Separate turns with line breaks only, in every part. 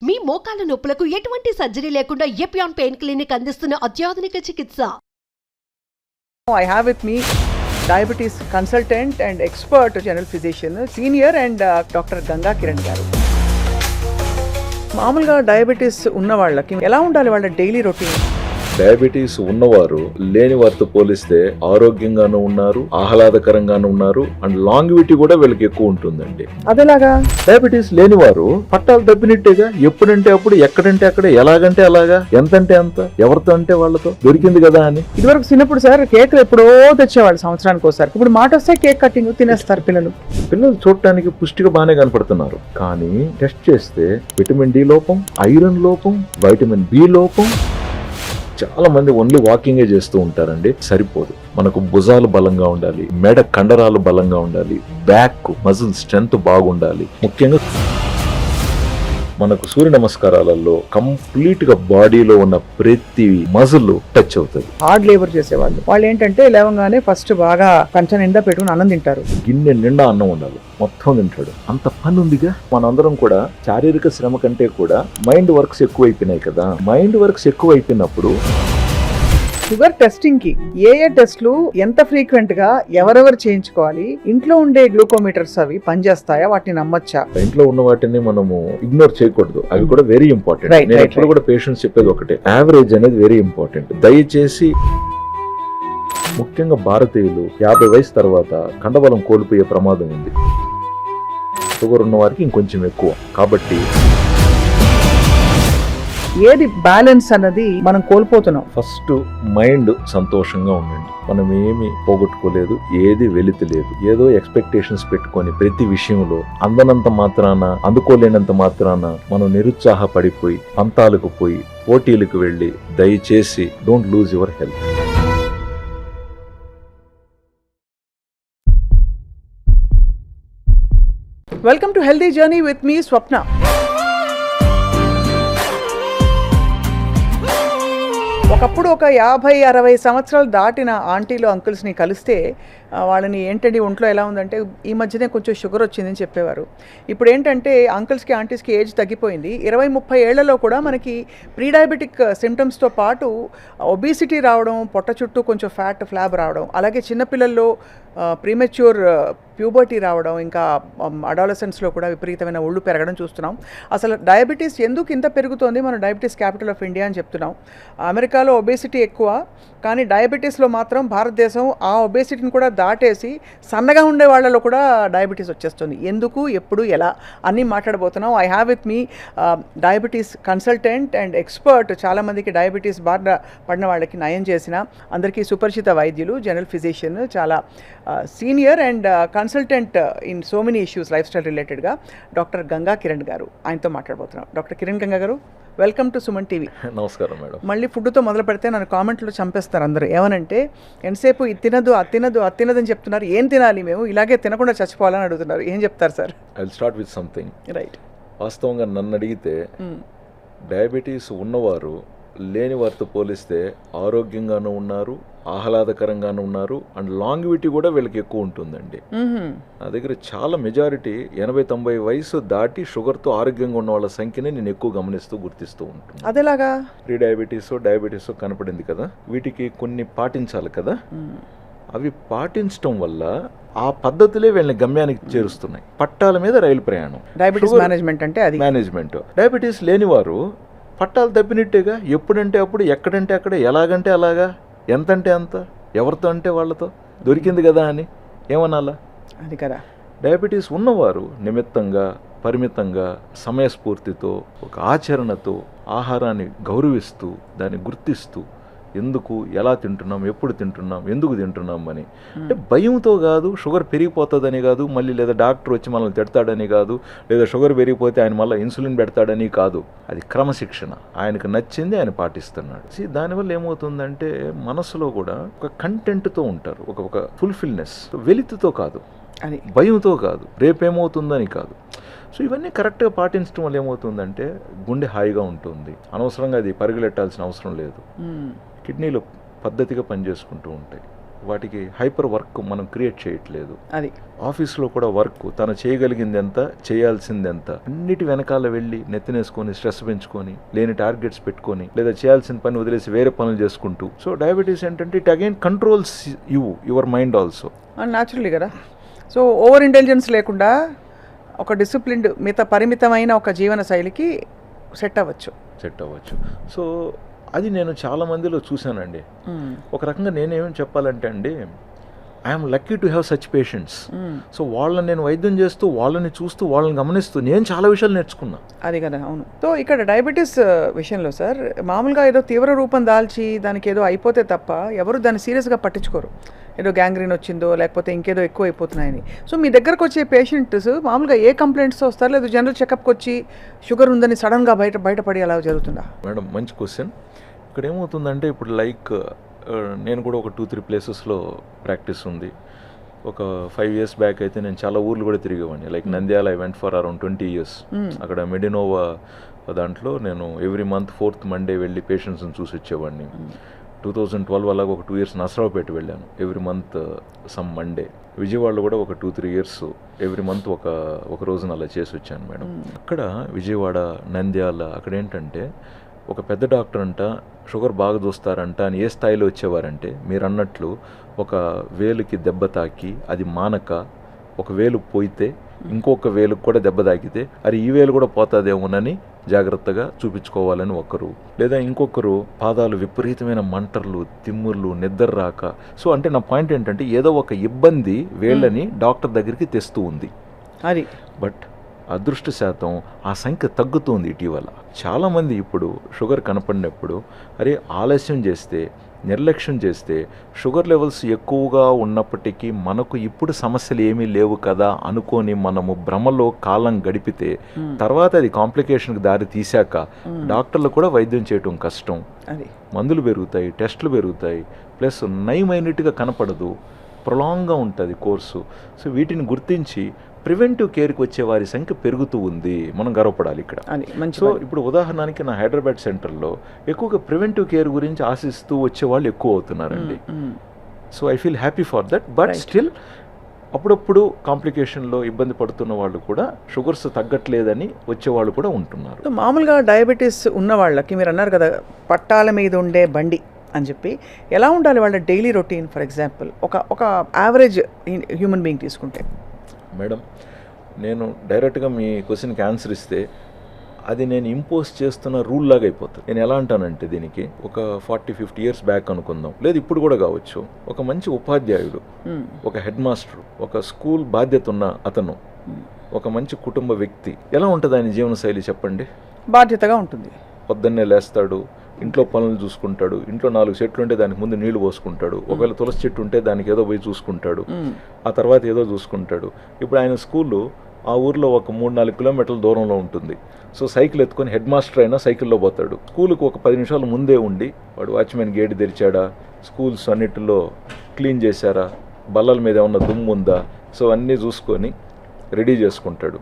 మీ మోకాల నొప్పులకు ఎటువంటి సర్జరీ లేకుండా ఎపియాన్ పెయిన్ క్లినిక్ అందిస్తున్న అత్యాధునిక చికిత్స.
I have with me diabetes consultant and expert general physician, senior and Dr. Ganga Kiran garu. మామూలుగా డయాబెటీస్ ఉన్న వాళ్ళకి ఎలా ఉండాలి వాళ్ళ డైలీ రొటీన్?
డయాబెటీస్ ఉన్నవారు లేని వారితో పోలిస్తే ఆరోగ్యంగానూ ఉన్నారు, ఆహ్లాదకరంగానూ ఉన్నారు, అండ్ లాంగివిటీ కూడా వీళ్ళకి ఎక్కువ ఉంటుందండి.
అదేలాగా
డయాబెటీస్ లేని వారు పట్టాలు తప్పినట్టేగా, ఎప్పుడంటే అప్పుడు, ఎక్కడంటే అక్కడ, ఎలాగంటే అలాగా, ఎంతంటే అంత, ఎవరితో అంటే వాళ్ళతో దొరికింది కదా అని.
ఇదివరకు చిన్నప్పుడు సార్ కేకులు ఎప్పుడో తెచ్చేవాళ్ళు సంవత్సరానికి ఒకసారి. ఇప్పుడు మాట వస్తే కేక్ కటింగ్ తినేస్తారు పిల్లలు.
చూడటానికి పుష్టిగా బాగానే కనపడుతున్నారు, కానీ టెస్ట్ చేస్తే విటమిన్ డి లోపం, ఐరన్ లోపం, వైటమిన్ బి లోపం. చాలా మంది ఓన్లీ వాకింగే చేస్తూ ఉంటారండి, సరిపోదు. మనకు భుజాలు బలంగా ఉండాలి, మెడ కండరాలు బలంగా ఉండాలి, బ్యాక్ మజిల్ స్ట్రెంత్ బాగుండాలి. ముఖ్యంగా మనకు సూర్య నమస్కారాలలో కంప్లీట్ గా బాడీలో ఉన్న ప్రతి మజిల్ టచ్ అవుతుంది.
హార్డ్ లేబర్ చేసేవాళ్ళు వాళ్ళు ఏంటంటే లేవగానే ఫస్ట్ బాగా కంచం నిండా పెట్టుకుని అన్నం తింటారు.
గిన్నె నిండా అన్నం ఉండాలి, మొత్తం తింటాడు. అంత పని ఉందిగా. మనందరం కూడా శారీరక శ్రమ కంటే కూడా మైండ్ వర్క్స్ ఎక్కువైపోయినాయి కదా. మైండ్ వర్క్స్ ఎక్కువైపోయినప్పుడు
షుగర్ టెస్టింగ్ కి ఏ టెస్ట్లు ఎంత ఫ్రీక్వెంట్ గా ఎవరెవరు చేయించుకోవాలి? ఇంట్లో ఉండే గ్లూకోమీటర్స్ అవి పనిచేస్తాయా? వాటిని నమ్మచ్చా?
ఇంట్లో ఉన్న వాటిని మనము ఇగ్నోర్ చేయకూడదు, అవి కూడా వెరీ ఇంపార్టెంట్. నేను ఎప్పుడు కూడా పేషెంట్స్ చెప్పేది ఒకటే, యావరేజ్ అనేది వెరీ ఇంపార్టెంట్. దయచేసి ముఖ్యంగా భారతీయులు 50 వయసు తర్వాత కండబలం కోల్పోయే ప్రమాదం ఉంది. షుగర్ ఉన్న వారికి ఇంకొంచెం ఎక్కువ. కాబట్టి
ఏది బ్యాలెన్స్ అన్నది మనం కోల్పోతున్నాం.
ఫస్ట్ మైండ్ సంతోషంగా ఉండండి. మనం ఏమి పోగొట్టుకోలేదు, ఏది వెలితి లేదు. ఏదో ఎక్స్పెక్టేషన్స్ పెట్టుకొని ప్రతి విషయంలో అందనంత మాత్రాన, అందుకోలేనంత మాత్రాన మనం నిరుత్సాహపడిపోయి పంతాలకు పోయి పోటీలకు వెళ్ళి దయచేసి don't lose your health.
Welcome to healthy journey with me Swapna. ఒకప్పుడు ఒక 50-60 సంవత్సరాలు దాటిన ఆంటీలు అంకుల్స్ని కలిస్తే వాళ్ళని ఏంటంటే ఒంట్లో ఎలా ఉందంటే ఈ మధ్యనే కొంచెం షుగర్ వచ్చిందని చెప్పేవారు. ఇప్పుడు ఏంటంటే అంకుల్స్కి ఆంటీస్కి ఏజ్ తగ్గిపోయింది. 20-30 ఏళ్లలో కూడా మనకి ప్రీ డయాబెటిక్ సిమ్టమ్స్తో పాటు ఒబిసిటీ రావడం, పొట్ట చుట్టూ కొంచెం ఫ్లాబ్ రావడం, అలాగే చిన్నపిల్లల్లో ప్రీమెచ్యూర్ ప్యూబర్టీ రావడం, ఇంకా అడాలసెన్స్లో కూడా విపరీతమైన ఒళ్ళు పెరగడం చూస్తున్నాం. అసలు డయాబెటీస్ ఎందుకు ఇంత పెరుగుతోంది? మనం డయాబెటీస్ క్యాపిటల్ ఆఫ్ ఇండియా అని చెప్తున్నాం. అమెరికాలో ఒబేసిటీ ఎక్కువ, కానీ డయాబెటీస్లో మాత్రం భారతదేశం ఆ ఒబేసిటీని కూడా దాటేసి సన్నగా ఉండే వాళ్ళలో కూడా డయాబెటీస్ వచ్చేస్తుంది. ఎందుకు, ఎప్పుడు, ఎలా అన్నీ మాట్లాడబోతున్నాం. I have with me diabetes consultant and expert. చాలామందికి డయాబెటీస్ బారిన పడిన వాళ్ళకి నయం చేసిన, అందరికీ సుపరిచిత వైద్యులు, జనరల్ ఫిజిషియన్, చాలా senior and consultant in so many issues life style రిలేటెడ్గా డాక్టర్ గంగా కిరణ్ గారు. ఆయనతో మాట్లాడబోతున్నాం. డాక్టర్ కిరణ్ గంగా గారు, వెల్కమ్ టు సుమన్ టీవీ.
నమస్కారం మేడం.
మళ్ళీ ఫుడ్తో మొదలు పెడితే నన్ను కామెంట్లో చంపేస్తారు అందరూ. ఏమనంటే ఎంతసేపు ఇది తినదు, అది తినదు, అది తినదని చెప్తున్నారు. ఏం తినాలి మేము? ఇలాగే తినకుండా చచ్చిపోవాలని అడుగుతున్నారు. ఏం చెప్తారు sir?
I will start with something.
Right.
వాస్తవంగా నన్ను అడిగితే డయాబెటీస్ ఉన్నవారు లేని వారితో పోలిస్తే ఆరోగ్యంగానూ ఉన్నారు, ఆహ్లాదకరంగానూ ఉన్నారు, అండ్ లాంగివిటీ కూడా వీళ్ళకి ఎక్కువ ఉంటుందండి. నా దగ్గర చాలా మెజారిటీ 80-90 వయసు దాటి షుగర్తో ఆరోగ్యంగా ఉన్న వాళ్ళ సంఖ్యని నేను ఎక్కువ గమనిస్తూ గుర్తిస్తూ ఉంటాను.
అదేలాగా
ప్రీ డయాబెటీస్ కనపడింది కదా, వీటికి కొన్ని పాటించాలి కదా. అవి పాటించడం వల్ల ఆ పద్ధతులే వీళ్ళని గమ్యానికి చేరుస్తున్నాయి. పట్టాల మీద రైలు ప్రయాణం.
డయాబెటీస్ మేనేజ్మెంట్ అంటే అది
మేనేజ్మెంట్. డయాబెటీస్ లేనివారు పట్టాలు తప్పినట్టేగా, ఎప్పుడంటే అప్పుడు, ఎక్కడంటే అక్కడ, ఎలాగంటే అలాగా, ఎంతంటే అంత, ఎవరితో అంటే వాళ్ళతో దొరికింది కదా అని ఏమనాలా? అది కదా. డయాబెటీస్ ఉన్నవారు నిమిత్తంగా, పరిమితంగా, సమయస్ఫూర్తితో, ఒక ఆచరణతో ఆహారాన్ని గౌరవిస్తూ, దాన్ని గుర్తిస్తూ, ఎందుకు, ఎలా తింటున్నాం, ఎప్పుడు తింటున్నాం, ఎందుకు తింటున్నాం అని. అంటే భయంతో కాదు, షుగర్ పెరిగిపోతుందని కాదు, మళ్ళీ లేదా డాక్టర్ వచ్చి మనల్ని తిడతాడని కాదు, లేదా షుగర్ పెరిగిపోతే ఆయన మళ్ళీ ఇన్సులిన్ పెడతాడని కాదు. అది క్రమశిక్షణ. ఆయనకు నచ్చింది ఆయన పాటిస్తున్నాడు. దానివల్ల ఏమవుతుందంటే మనసులో కూడా ఒక కంటెంట్తో ఉంటారు, ఒక ఫుల్ఫిల్నెస్. వెలితితో కాదు, అది భయంతో కాదు, రేపేమవుతుందని కాదు. సో ఇవన్నీ కరెక్ట్గా పాటించడం వల్ల ఏమవుతుందంటే గుండె హాయిగా ఉంటుంది. అనవసరంగా అది పరిగెలెట్టాల్సిన అవసరం లేదు. కిడ్నీలు పద్ధతిగా పనిచేసుకుంటూ ఉంటాయి. వాటికి హైపర్ వర్క్ మనం క్రియేట్ చేయట్లేదు.
అది
ఆఫీస్లో కూడా వర్క్ తను చేయగలిగింది ఎంత, చేయాల్సింది ఎంత, అన్నిటి వెనకాల వెళ్ళి నెత్తినేసుకొని స్ట్రెస్ పెంచుకొని లేని టార్గెట్స్ పెట్టుకొని లేదా చేయాల్సిన పని వదిలేసి వేరే పనులు చేసుకుంటూ. సో డయాబెటీస్ ఏంటంటే it again controls your mind also.
Naturally కదా. సో ఓవర్ ఇంటెలిజెన్స్ లేకుండా ఒక డిసిప్లిన్డ్ పరిమితమైన ఒక జీవన శైలికి సెట్ అవ్వచ్చు.
సో అది నేను చాలా మందిలో చూశానండి. ఒక రకంగా నేనేమేమి చెప్పాలంటే అండి, I'm lucky to have such patients. So వాళ్ళని నేను వైద్యం చేస్తూ, వాళ్ళని చూస్తూ, వాళ్ళని గమనిస్తూ నేను చాలా విషయాలు నేర్చుకున్నా.
అది కదా. అవును. సో ఇక్కడ డయాబెటీస్ విషయంలో సార్, మామూలుగా ఏదో తీవ్ర రూపం దాల్చి దానికి ఏదో అయిపోతే తప్ప ఎవరు దాన్ని సీరియస్గా పట్టించుకోరు. ఏదో గ్యాంగ్రీన్ వచ్చిందో లేకపోతే ఇంకేదో ఎక్కువ అయిపోతున్నాయని. సో మీ దగ్గరకు వచ్చే పేషెంట్స్ మామూలుగా ఏ కంప్లైంట్స్తో వస్తారు, లేదా జనరల్ చెకప్కి వచ్చి షుగర్ ఉందని సడన్గా బయటపడి అలా జరుగుతుందా?
మేడం మంచి క్వశ్చన్. ఇక్కడ ఏమవుతుందంటే ఇప్పుడు లైక్ నేను కూడా ఒక 2-3 ప్లేసెస్లో ప్రాక్టీస్ ఉంది. ఒక 5 years బ్యాక్ అయితే నేను చాలా ఊర్లు కూడా తిరిగేవాడిని. Like Nandyal I went for around 20 years. అక్కడ మెడినోవా దాంట్లో నేను ఎవ్రీ మంత్ 4th Monday వెళ్ళి పేషెంట్స్ని చూసి వచ్చేవాడిని. 2012 అలాగ ఒక 2 years నసరావుపేట వెళ్ళాను, ఎవ్రీ మంత్ సమ్ మండే. విజయవాడలో కూడా ఒక 2-3 years ఎవ్రీ మంత్ ఒక రోజున అలా చేసి వచ్చాను మేడం. అక్కడ విజయవాడ, నంద్యాల అక్కడ ఏంటంటే ఒక పెద్ద డాక్టర్ అంట షుగర్ బాగా చూస్తారంట అని ఏ స్థాయిలో వచ్చేవారంటే, మీరు అన్నట్లు ఒక వేలుకి దెబ్బ తాకి అది మానక ఒక వేలు పోయితే ఇంకొక వేలుకు కూడా దెబ్బ తాకితే అది ఈ వేలు కూడా పోతుందేమోనని జాగ్రత్తగా చూపించుకోవాలని ఒకరు, లేదా ఇంకొకరు పాదాలు విపరీతమైన మంటర్లు, తిమ్ముర్లు, నిద్ర రాక. సో అంటే నా పాయింట్ ఏంటంటే ఏదో ఒక ఇబ్బంది వేళ్ళని డాక్టర్ దగ్గరికి తెస్తూ ఉంది.
అది
బట్ అదృష్టశాతం ఆ సంఖ్య తగ్గుతుంది ఇటీవల. చాలామంది ఇప్పుడు షుగర్ కనపడినప్పుడు అరే ఆలస్యం చేస్తే, నిర్లక్ష్యం చేస్తే షుగర్ లెవెల్స్ ఎక్కువగా ఉన్నప్పటికీ మనకు ఇప్పుడు సమస్యలు ఏమీ లేవు కదా అనుకొని మనము భ్రమలో కాలం గడిపితే తర్వాత అది కాంప్లికేషన్కి దారి తీశాక డాక్టర్లు కూడా వైద్యం చేయటం కష్టం. మందులు పెరుగుతాయి, టెస్టులు పెరుగుతాయి, ప్లస్ నయమైనట్టుగా కనపడదు, ప్రొలాంగ్గా ఉంటుంది కోర్సు. సో వీటిని గుర్తించి ప్రివెంటివ్ కేర్కి వచ్చే వారి సంఖ్య పెరుగుతూ ఉంది, మనం గర్వపడాలి ఇక్కడ. సో ఇప్పుడు ఉదాహరణకి నా హైదరాబాద్ సెంటర్లో ఎక్కువగా ప్రివెంటివ్ కేర్ గురించి ఆశిస్తూ వచ్చేవాళ్ళు ఎక్కువ అవుతున్నారండి. So I feel happy for that. But still అప్పుడప్పుడు కాంప్లికేషన్లో ఇబ్బంది పడుతున్న వాళ్ళు కూడా షుగర్స్ తగ్గట్లేదని వచ్చేవాళ్ళు కూడా ఉంటున్నారు.
మామూలుగా డయాబెటీస్ ఉన్న వాళ్ళకి మీరు అన్నారు కదా పట్టాల మీద ఉండే బండి అని చెప్పి, ఎలా ఉండాలి వాళ్ళ డైలీ రొటీన్? ఫర్ ఎగ్జాంపుల్ ఒక యావరేజ్ హ్యూమన్ బీయింగ్ తీసుకుంటే.
మేడం నేను డైరెక్ట్గా మీ క్వశ్చన్కి ఆన్సర్ ఇస్తే అది నేను ఇంపోజ్ చేస్తున్న రూల్ లాగా అయిపోతుంది. నేను ఎలా అంటానంటే దీనికి ఒక 40-50 years బ్యాక్ అనుకుందాం, లేదు ఇప్పుడు కూడా కావచ్చు, ఒక మంచి ఉపాధ్యాయుడు, ఒక హెడ్ మాస్టర్, ఒక స్కూల్ బాధ్యత ఉన్న అతను, ఒక మంచి కుటుంబ వ్యక్తి, ఎలా ఉంటుంది ఆయన జీవనశైలి చెప్పండి?
బాధ్యతగా ఉంటుంది.
పొద్దున్నే లేస్తాడు, ఇంట్లో పనులు చూసుకుంటాడు, ఇంట్లో 4 చెట్లు ఉంటే దానికి ముందు నీళ్లు పోసుకుంటాడు, ఒకవేళ తులసి చెట్టు ఉంటే దానికి ఏదో పోయి చూసుకుంటాడు, ఆ తర్వాత ఏదో చూసుకుంటాడు. ఇప్పుడు ఆయన స్కూలు ఆ ఊర్లో ఒక 3-4 kilometers దూరంలో ఉంటుంది. సో సైకిల్ ఎత్తుకొని హెడ్ మాస్టర్ అయినా సైకిల్లో పోతాడు. స్కూల్కి ఒక 10 నిమిషాలు ముందే ఉండి వాడు వాచ్మెన్ గేట్ తెరిచాడా, స్కూల్స్ అన్నిటిలో క్లీన్ చేశారా, బల్లల మీద ఏమన్నా దుమ్ము ఉందా, సో అన్నీ చూసుకొని రెడీ చేసుకుంటాడు.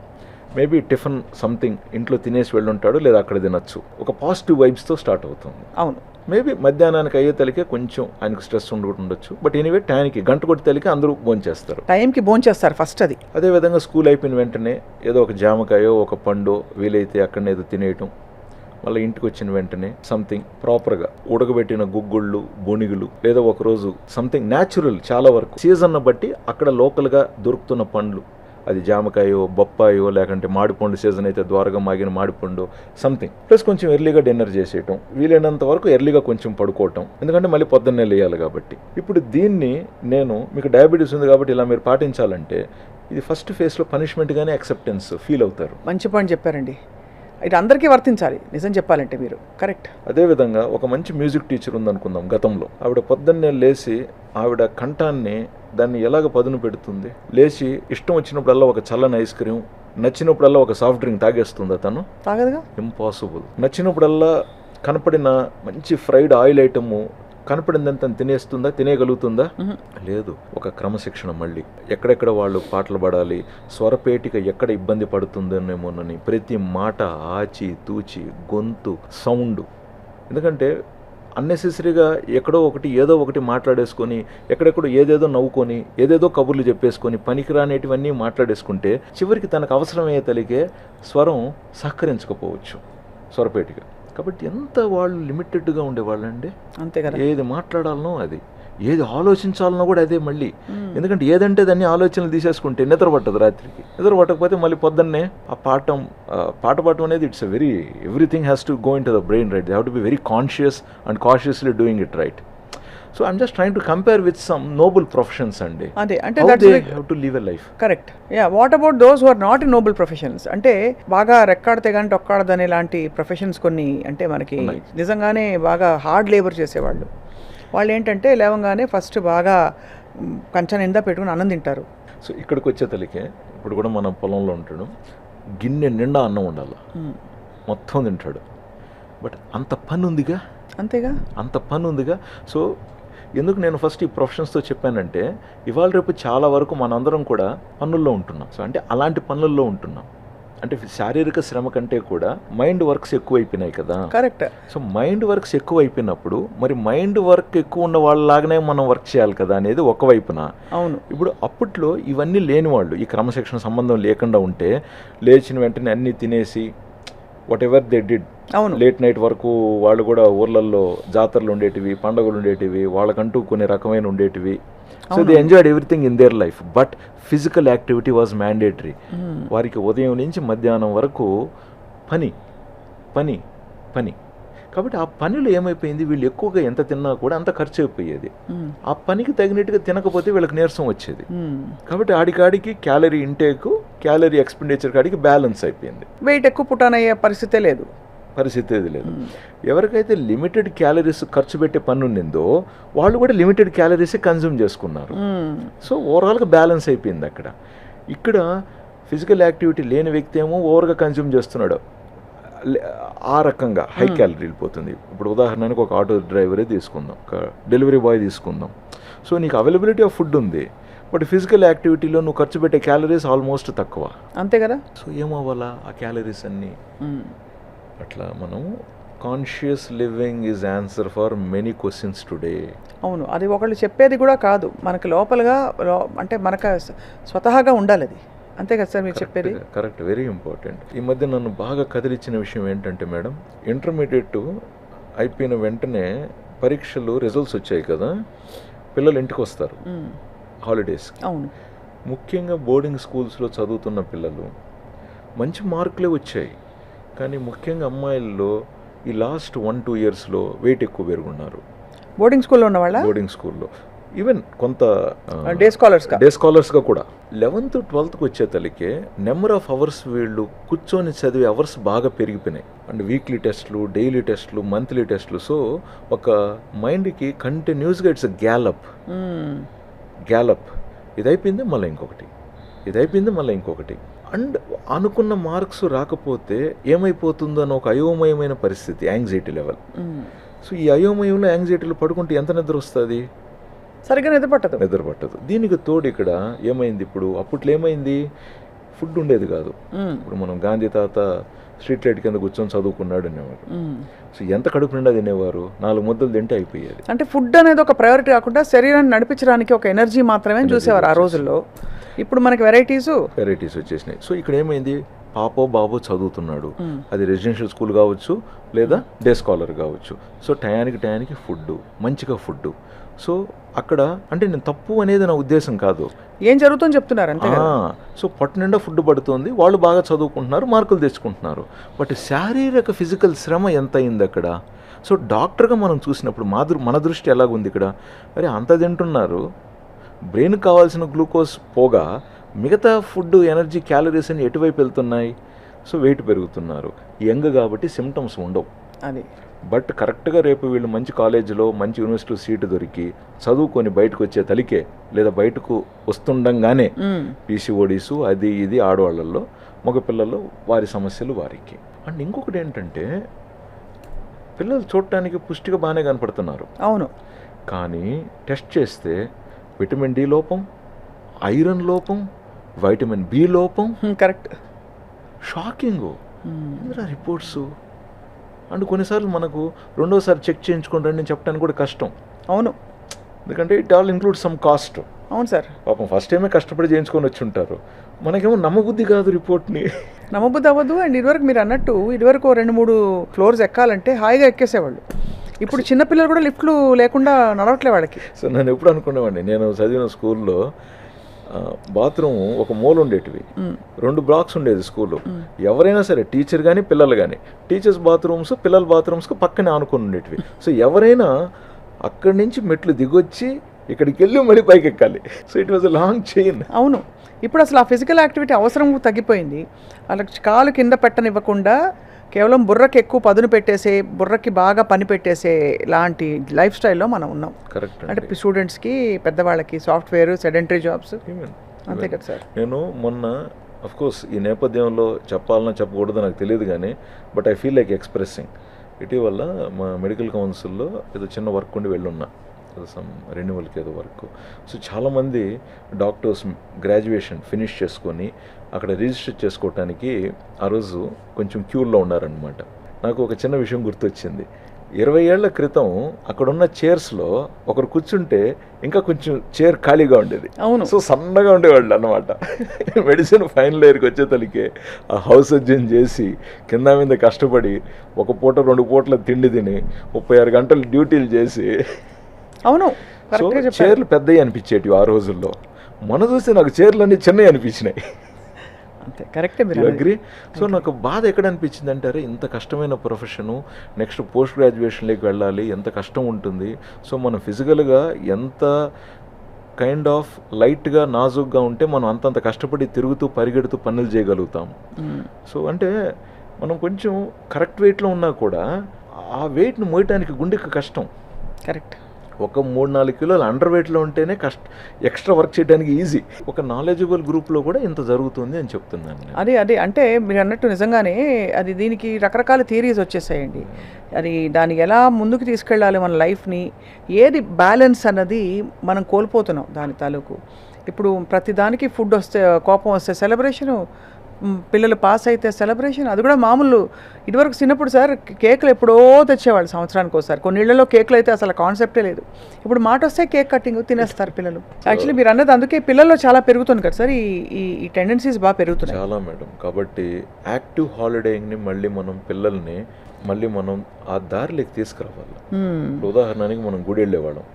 మేబీ టిఫిన్ సంథింగ్ ఇంట్లో తినేసి వెళ్ళుంటాడు, లేదా అక్కడ తినచ్చు. ఒక పాజిటివ్ వైబ్స్తో స్టార్ట్ అవుతుంది.
అవును.
మేబీ మధ్యాహ్నానికి అయ్యే తలికే కొంచెం ఆయనకు స్ట్రెస్ ఉండొచ్చు. బట్ ఎనీవే టైంకి గంట కొట్టి తలికి అందరూ భోంచేస్తారు,
టైంకి భోంచేస్తారు ఫస్ట్. అది
అదేవిధంగా స్కూల్ అయిపోయిన వెంటనే ఏదో ఒక జామకాయో ఒక పండో వీలైతే అక్కడనే ఏదో తినేయటం, మళ్ళీ ఇంటికి వచ్చిన వెంటనే సంథింగ్ ప్రాపర్గా ఉడకబెట్టిన గుగ్గుళ్ళు, బొనిగులు, లేదా ఒకరోజు సంథింగ్ న్యాచురల్, చాలా వరకు సీజన్ను బట్టి అక్కడ లోకల్గా దొరుకుతున్న పండ్లు, అది జామకాయో, బొప్పాయో, లేకంటే మామిడిపండు సీజన్ అయితే ద్వారగా మాగిన మామిడిపండు సంథింగ్. ప్లస్ కొంచెం ఎర్లీగా డిన్నర్ చేసేయటం, వీలైనంత వరకు ఎర్లీగా కొంచెం పడుకోవటం, ఎందుకంటే మళ్ళీ పొద్దున్నే లేయాలి కాబట్టి. ఇప్పుడు దీన్ని నేను మీకు డయాబెటీస్ ఉంది కాబట్టి ఇలా మీరు పాటించాలంటే ఇది ఫస్ట్ ఫేజ్లో పనిష్మెంట్గానే యాక్సెప్టెన్స్ ఫీల్ అవుతారు.
మంచి పాయింట్ చెప్పారండి. ఇది అందరికీ వర్తించాలి నిజం చెప్పాలంటే మీరు. కరెక్ట్.
అదేవిధంగా ఒక మంచి మ్యూజిక్ టీచర్ ఉందనుకుందాం గతంలో, ఆవిడ పొద్దున్నే లేచి ఆవిడ కంఠాన్ని దాన్ని ఎలాగ పదును పెడుతుంది, లేచి ఇష్టం వచ్చినప్పుడల్లా ఒక చల్లని ఐస్ క్రీమ్, నచ్చినప్పుడల్లా ఒక సాఫ్ట్ డ్రింక్ తాగేస్తుందా? తను
తాగదుగా.
ఇంపాసిబుల్. నచ్చినప్పుడల్లా కనపడిన మంచి ఫ్రైడ్ ఆయిల్ ఐటమ్ కనపడిందని తను తినేస్తుందా? తినేయగలుగుతుందా? లేదు. ఒక క్రమశిక్షణ, మళ్ళీ ఎక్కడెక్కడ వాళ్ళు పాటలు పాడాలి, స్వరపేటిక ఎక్కడ ఇబ్బంది పడుతుందనేమోనని ప్రతి మాట ఆచి తూచి, గొంతు సౌండ్, ఎందుకంటే అన్నెసెసరీగా ఎక్కడో ఒకటి ఏదో ఒకటి మాట్లాడేసుకొని ఎక్కడెక్కడో ఏదేదో నవ్వుకొని ఏదేదో కబుర్లు చెప్పేసుకొని పనికిరానేటివన్నీ మాట్లాడేసుకుంటే చివరికి తనకు అవసరమయ్యే తలిగే స్వరం సహకరించకపోవచ్చు స్వరపేటిగా. కాబట్టి ఎంత వాళ్ళు లిమిటెడ్గా ఉండేవాళ్ళండి.
అంతే కదా.
ఏది మాట్లాడాలనో అది, ఏది ఆలోచించాలనో కూడా అదే మళ్ళీ. ఎందుకంటే ఏదంటే దాన్ని ఆలోచనలు తీసేసుకుంటే నిద్ర పట్టదు రాత్రికి. నిద్ర పట్టకపోతే మళ్ళీ పొద్దున్నే ఆ పాట పాడటం అనేది it's a very everything has to go into the brain, right? They have to be very conscious and cautiously doing it, right? So I'm just trying to compare with some noble professions అండి.
అదే అంటే
they have to live a life.
Correct. Yeah, what about those who are not in noble professions? అంటే బాగా రెక్కాడితే కానీ టొక్కాడదనే లాంటి professions కొన్ని అంటే మనకి నిజంగానే బాగా హార్డ్ లేబర్ చేసేవాళ్ళు. వాళ్ళు ఏంటంటే లేవంగానే ఫస్ట్ బాగా కంచం నిండా పెట్టుకుని అన్నం తింటారు.
సో ఇక్కడికి వచ్చే తలికే ఇప్పుడు కూడా మనం పొలంలో ఉంటాడు, గిన్నె నిండా అన్నం ఉండాలి, మొత్తం తింటాడు. బట్ అంత పని ఉందిగా,
అంతేగా,
అంత పని ఉందిగా. సో ఎందుకు నేను ఫస్ట్ ఈ ప్రొఫెషన్స్తో చెప్పానంటే ఇవాళ రేపు చాలా వరకు మనందరం కూడా పనుల్లో ఉంటున్నాం. సో అంటే అలాంటి పనుల్లో ఉంటున్నాం అంటే శారీరక శ్రమ కంటే కూడా మైండ్ వర్క్స్ ఎక్కువైపోయినాయి కదా.
కరెక్ట్.
సో మైండ్ వర్క్స్ ఎక్కువ అయిపోయినప్పుడు మరి మైండ్ వర్క్ ఎక్కువ ఉన్న వాళ్ళలాగానే మనం వర్క్ చేయాలి కదా అనేది ఒకవైపున.
అవును.
ఇప్పుడు అప్పట్లో ఇవన్నీ లేని వాళ్ళు, ఈ క్రమశిక్షణ సంబంధం లేకుండా ఉంటే లేచిన వెంటనే అన్నీ తినేసి వాట్ ఎవర్ దే డిడ్,
అవును,
లేట్ నైట్ వరకు వాళ్ళు కూడా ఊర్లలో జాతరలు ఉండేటివి, పండుగలు ఉండేటివి, వాళ్ళకంటూ కొన్ని రకమైన ఉండేటివి. So they enjoyed everything in their life. But physical activity was mandatory. వారికి ఉదయం నుంచి మధ్యాహ్నం వరకు పని పని పని. కాబట్టి ఆ పనిలో ఏమైపోయింది, వీళ్ళు ఎక్కువగా ఎంత తిన్నా కూడా అంత ఖర్చు అయిపోయేది. ఆ పనికి తగినట్టుగా తినకపోతే వీళ్ళకి నీరసం వచ్చేది. కాబట్టి ఆడికాడికి క్యాలరీ ఇంటేక్, క్యాలరీ ఎక్స్పెండిచర్ కాడికి బ్యాలెన్స్ అయిపోయింది.
వెయిట్ ఎక్కువ పుట్టానయ్యే పరిస్థితే లేదు.
ఎవరికైతే లిమిటెడ్ క్యాలరీస్ ఖర్చు పెట్టే పని ఉండిందో వాళ్ళు కూడా లిమిటెడ్ క్యాలరీస్ కన్జ్యూమ్ చేసుకున్నారు. సో ఓవరాల్గా బ్యాలెన్స్ అయిపోయింది అక్కడ. ఇక్కడ ఫిజికల్ యాక్టివిటీ లేని వ్యక్తి ఏమో ఓవర్గా కన్జ్యూమ్ చేస్తున్నాడు, ఆ రకంగా హై క్యాలరీ వెళ్ళిపోతుంది. ఇప్పుడు ఉదాహరణకు ఒక ఆటో డ్రైవరే తీసుకుందాం, ఒక డెలివరీ బాయ్ తీసుకుందాం. సో నీకు అవైలబిలిటీ ఆఫ్ ఫుడ్ ఉంది, బట్ ఫిజికల్ యాక్టివిటీలో నువ్వు ఖర్చు పెట్టే క్యాలరీస్ ఆల్మోస్ట్ తక్కువ.
అంతే కదా.
సో ఏమవ్వాలా ఆ క్యాలరీస్ అన్నీ? అట్లా మనం conscious living is answer for many questions today.
అవును, అది ఒకళ్ళు చెప్పేది కూడా కాదు, మనకు లోపలగా అంటే మనకు స్వతహాగా ఉండాలి అది. అంతే కదా సార్ మీరు చెప్పేది?
Correct, very important. ఈ మధ్య నన్ను బాగా కదిలిచ్చిన విషయం ఏంటంటే మేడం, ఇంటర్మీడియట్ అయిపోయిన వెంటనే పరీక్షలు రిజల్ట్స్ వచ్చాయి కదా, పిల్లలు ఇంటికి వస్తారు హాలిడేస్.
అవును.
ముఖ్యంగా బోర్డింగ్ స్కూల్స్లో చదువుతున్న పిల్లలు మంచి మార్కులే వచ్చాయి, కానీ ముఖ్యంగా అమ్మాయిల్లో ఈ లాస్ట్ 1-2 ఇయర్స్లో వెయిట్ ఎక్కువ పెరుగున్నారు.
బోర్డింగ్ స్కూల్లో ఉన్న వాళ్ళ? బోర్డింగ్
స్కూల్లో ఈవెన్ కొంత
డే స్కాలర్స్గా
కూడా 11th, 12th వచ్చే తలికే నెంబర్ ఆఫ్ అవర్స్ వీళ్ళు కూర్చొని చదివే అవర్స్ బాగా పెరిగిపోయినాయి. అండ్ వీక్లీ టెస్ట్లు, డైలీ టెస్ట్లు, మంత్లీ టెస్ట్లు. సో ఒక మైండ్కి కంటిన్యూస్గా ఇట్స్ గ్యాలప్. ఇది అయిపోయింది మళ్ళీ ఇంకొకటి, ఇది అయిపోయింది మళ్ళీ ఇంకొకటి. అండ్ అనుకున్న మార్క్స్ రాకపోతే ఏమైపోతుందో అని ఒక అయోమయమైన పరిస్థితి, యాంగ్జైటీ లెవెల్. సో ఈ అయోమయంలో యాంగ్జైటీలో పడుకుంటే ఎంత నిద్ర వస్తుంది?
సరిగ్గా నిద్ర పట్టదు.
దీనికి తోడు ఇక్కడ ఏమైంది, ఇప్పుడు అప్పట్లో ఏమైంది, ఫుడ్ ఉండేది కాదు. ఇప్పుడు మనం గాంధీ తాత స్ట్రీట్ లైట్ కింద కూర్చొని చదువుకున్నాడు అనేవారు. సో ఎంత కడుపు నిండా తినేవారు, 4 ముద్దలు తింటే అయిపోయేది.
అంటే ఫుడ్ అనేది ఒక ప్రయారిటీ కాకుండా శరీరాన్ని నడిపించడానికి ఒక ఎనర్జీ మాత్రమే చూసేవారు ఆ రోజుల్లో. ఇప్పుడు మనకి వెరైటీస్
వచ్చేసినాయి. సో ఇక్కడ ఏమైంది, పాపో బాబో చదువుతున్నాడు, అది రెసిడెన్షియల్ స్కూల్ కావచ్చు లేదా డే స్కాలర్ కావచ్చు. సో టయానికి ఫుడ్, మంచిగా ఫుడ్. సో అక్కడ అంటే నేను తప్పు అనేది నా ఉద్దేశం కాదు,
ఏం జరుగుతుందని చెప్తున్నారు అంతే.
సో పట్టు నిండా ఫుడ్ పడుతుంది, వాళ్ళు బాగా చదువుకుంటున్నారు, మార్కులు తెచ్చుకుంటున్నారు. బట్ శారీరక ఫిజికల్ శ్రమ ఎంత అయింది అక్కడ? సో డాక్టర్గా మనం చూసినప్పుడు మన దృష్టి ఎలాగుంది ఇక్కడ, అరే అంత తింటున్నారు, బ్రెయిన్కి కావాల్సిన గ్లూకోజ్ పోగా మిగతా ఫుడ్, ఎనర్జీ, క్యాలరీస్ అని ఎటువైపు వెళ్తున్నాయి? సో వెయిట్ పెరుగుతున్నారు. యంగ్ కాబట్టి సిమ్టమ్స్ ఉండవు
అది.
బట్ కరెక్ట్గా రేపు వీళ్ళు మంచి కాలేజీలో మంచి యూనివర్సిటీ సీటు దొరికి చదువుకొని బయటకు వచ్చే తలికే లేదా బయటకు వస్తుండగానే పీసీఓడీసు అది ఇది ఆడవాళ్ళల్లో, మగపిల్లల్లో వారి సమస్యలు వారికి. అండ్ ఇంకొకటి ఏంటంటే పిల్లలు చూడటానికి పుష్టిగా బాగానే కనపడుతున్నారు.
అవును.
కానీ టెస్ట్ చేస్తే విటమిన్ డి లోపం, ఐరన్ లోపం, వైటమిన్ బి లోపం.
కరెక్ట్.
Shocking reports. అండ్ కొన్నిసార్లు మనకు రెండోసారి చెక్ చేయించుకుంటాను నేను చెప్పడానికి కూడా కష్టం.
అవును,
ఎందుకంటే it all include some cost.
అవును సార్.
పాపం ఫస్ట్ టైమే కష్టపడి చేయించుకొని వచ్చి ఉంటారు. మనకేమో నమ్మబుద్ధి కాదు రిపోర్ట్ని.
నమ్మబుద్ధి అవ్వదు. అండ్ ఇదివరకు మీరు అన్నట్టు ఇదివరకు 2-3 ఫ్లోర్స్ ఎక్కాలంటే హాయిగా ఎక్కేసేవాళ్ళు. ఇప్పుడు చిన్నపిల్లలు కూడా లిఫ్ట్లు లేకుండా నడవట్లే వాళ్ళకి.
సో నేను ఎప్పుడు అనుకునేవాడిని, నేను చదివిన స్కూల్లో బాత్రూమ్ ఒక మూల ఉండేటివి, 2 బ్లాక్స్ ఉండేది స్కూల్లో. ఎవరైనా సరే టీచర్ కానీ పిల్లలు కానీ, టీచర్స్ బాత్రూమ్స్ పిల్లల బాత్రూమ్స్కి పక్కనే ఆనుకొని ఉండేటివి. సో ఎవరైనా అక్కడి నుంచి మెట్లు దిగొచ్చి ఇక్కడికి వెళ్ళి మళ్ళీ పైకి ఎక్కాలి. So it was a long chain.
అవును, ఇప్పుడు అసలు ఆ ఫిజికల్ యాక్టివిటీ అవసరం తగ్గిపోయింది. వాళ్ళకి కాలు కింద పెట్టనివ్వకుండా కేవలం బుర్రకి ఎక్కువ పదును పెట్టేసే, బుర్రకి బాగా పని పెట్టేసే లాంటి లైఫ్ స్టైల్లో మనం ఉన్నాం.
కరెక్ట్.
అంటే స్టూడెంట్స్కి, పెద్దవాళ్ళకి సాఫ్ట్వేర్, సెడెంటరీ జాబ్స్, అంతే కదా సార్.
నేను మొన్న అఫ్కోర్స్ ఈ నేపథ్యంలో చెప్పాలన్నా చెప్పకూడదు నాకు తెలియదు కానీ, but I feel like expressing. ఇటీవల మా మెడికల్ కౌన్సిల్లో ఏదో చిన్న వర్క్ ఉండి వెళ్ళున్నా, సమ్ రెన్యువల్కి ఏదో వర్క్. సో చాలామంది డాక్టర్స్ గ్రాడ్యుయేషన్ ఫినిష్ చేసుకొని అక్కడ రిజిస్టర్ చేసుకోవటానికి ఆ రోజు కొంచెం క్యూల్లో ఉన్నారనమాట. నాకు ఒక చిన్న విషయం గుర్తొచ్చింది. 20 ఏళ్ల క్రితం అక్కడున్న చైర్స్లో ఒకరు కూర్చుంటే ఇంకా కొంచెం చైర్ ఖాళీగా ఉండేది.
అవును.
సో సన్నగా ఉండేవాళ్ళు అనమాట. మెడిసిన్ ఫైనల్ ఇయర్కి వచ్చేతలకి ఆ హౌస్ సర్జన్ చేసి కింద మీద కష్టపడి 1 పూట 2 పూటల తిండి తిని 36 గంటలు డ్యూటీలు చేసి,
అవును,
సో చైర్లు పెద్దవి అనిపించేటివి ఆ రోజుల్లో. మన చూస్తే నాకు చైర్లు అన్నీ చిన్నవి అనిపించినాయి.
అంతే, కరెక్టే మీరు
అగ్రి. సో నాకు బాధ ఎక్కడ అనిపించింది అంటారు, ఇంత కష్టమైన ప్రొఫెషను, నెక్స్ట్ పోస్ట్ గ్రాడ్యుయేషన్లోకి వెళ్ళాలి, ఎంత కష్టం ఉంటుంది. సో మనం ఫిజికల్గా ఎంత కైండ్ ఆఫ్ లైట్గా నాజుగ్గా ఉంటే మనం అంతంత కష్టపడి తిరుగుతూ పరిగెడుతూ పనులు చేయగలుగుతాం. సో అంటే మనం కొంచెం కరెక్ట్ వెయిట్లో ఉన్నా కూడా ఆ వెయిట్ను మోయటానికి గుండెకి కష్టం.
కరెక్ట్.
ఒక 3-4 కిలోలు అండర్ వెయిట్లో ఉంటేనే ఎక్స్ట్రా వర్క్ చేయడానికి ఈజీ. ఒక నాలెడ్జబుల్ గ్రూప్లో కూడా ఇంత జరుగుతుంది అని చెప్తున్నాను.
అదే అంటే మీరు అన్నట్టు నిజంగానే అది దీనికి రకరకాల థియరీస్ వచ్చేసాయండి. అది దానికి ఎలా ముందుకు తీసుకెళ్ళాలి మన లైఫ్ని, ఏది బ్యాలెన్స్ అన్నది మనం కోల్పోతున్నాం దాని తాలూకు. ఇప్పుడు ప్రతిదానికి ఫుడ్ వస్తే కోపం వస్తే సెలబ్రేషను, పిల్లలు పాస్ అయితే సెలబ్రేషన్, అది కూడా మామూలు. ఇదివరకు చిన్నప్పుడు సార్ కేకులు ఎప్పుడో తెచ్చేవాళ్ళు సంవత్సరానికి ఒకసారి. కొన్ని ఇళ్లలో కేకులు అయితే అసలు కాన్సెప్టే లేదు. ఇప్పుడు మాట వస్తే కేక్ కటింగ్ తినేస్తారు పిల్లలు. యాక్చువల్లీ మీరు అన్నది అందుకే పిల్లల్లో చాలా పెరుగుతుంది కదా సార్, ఈ టెండెన్సీస్ బాగా పెరుగుతున్నాయి.
చాలా మేడం. కాబట్టి యాక్టివ్ హాలిడేయింగ్ని మళ్ళీ మనం ఆ దారిలోకి తీసుకురావాలి. ఉదాహరణకి మనం గుడి వెళ్ళేవాళ్ళం.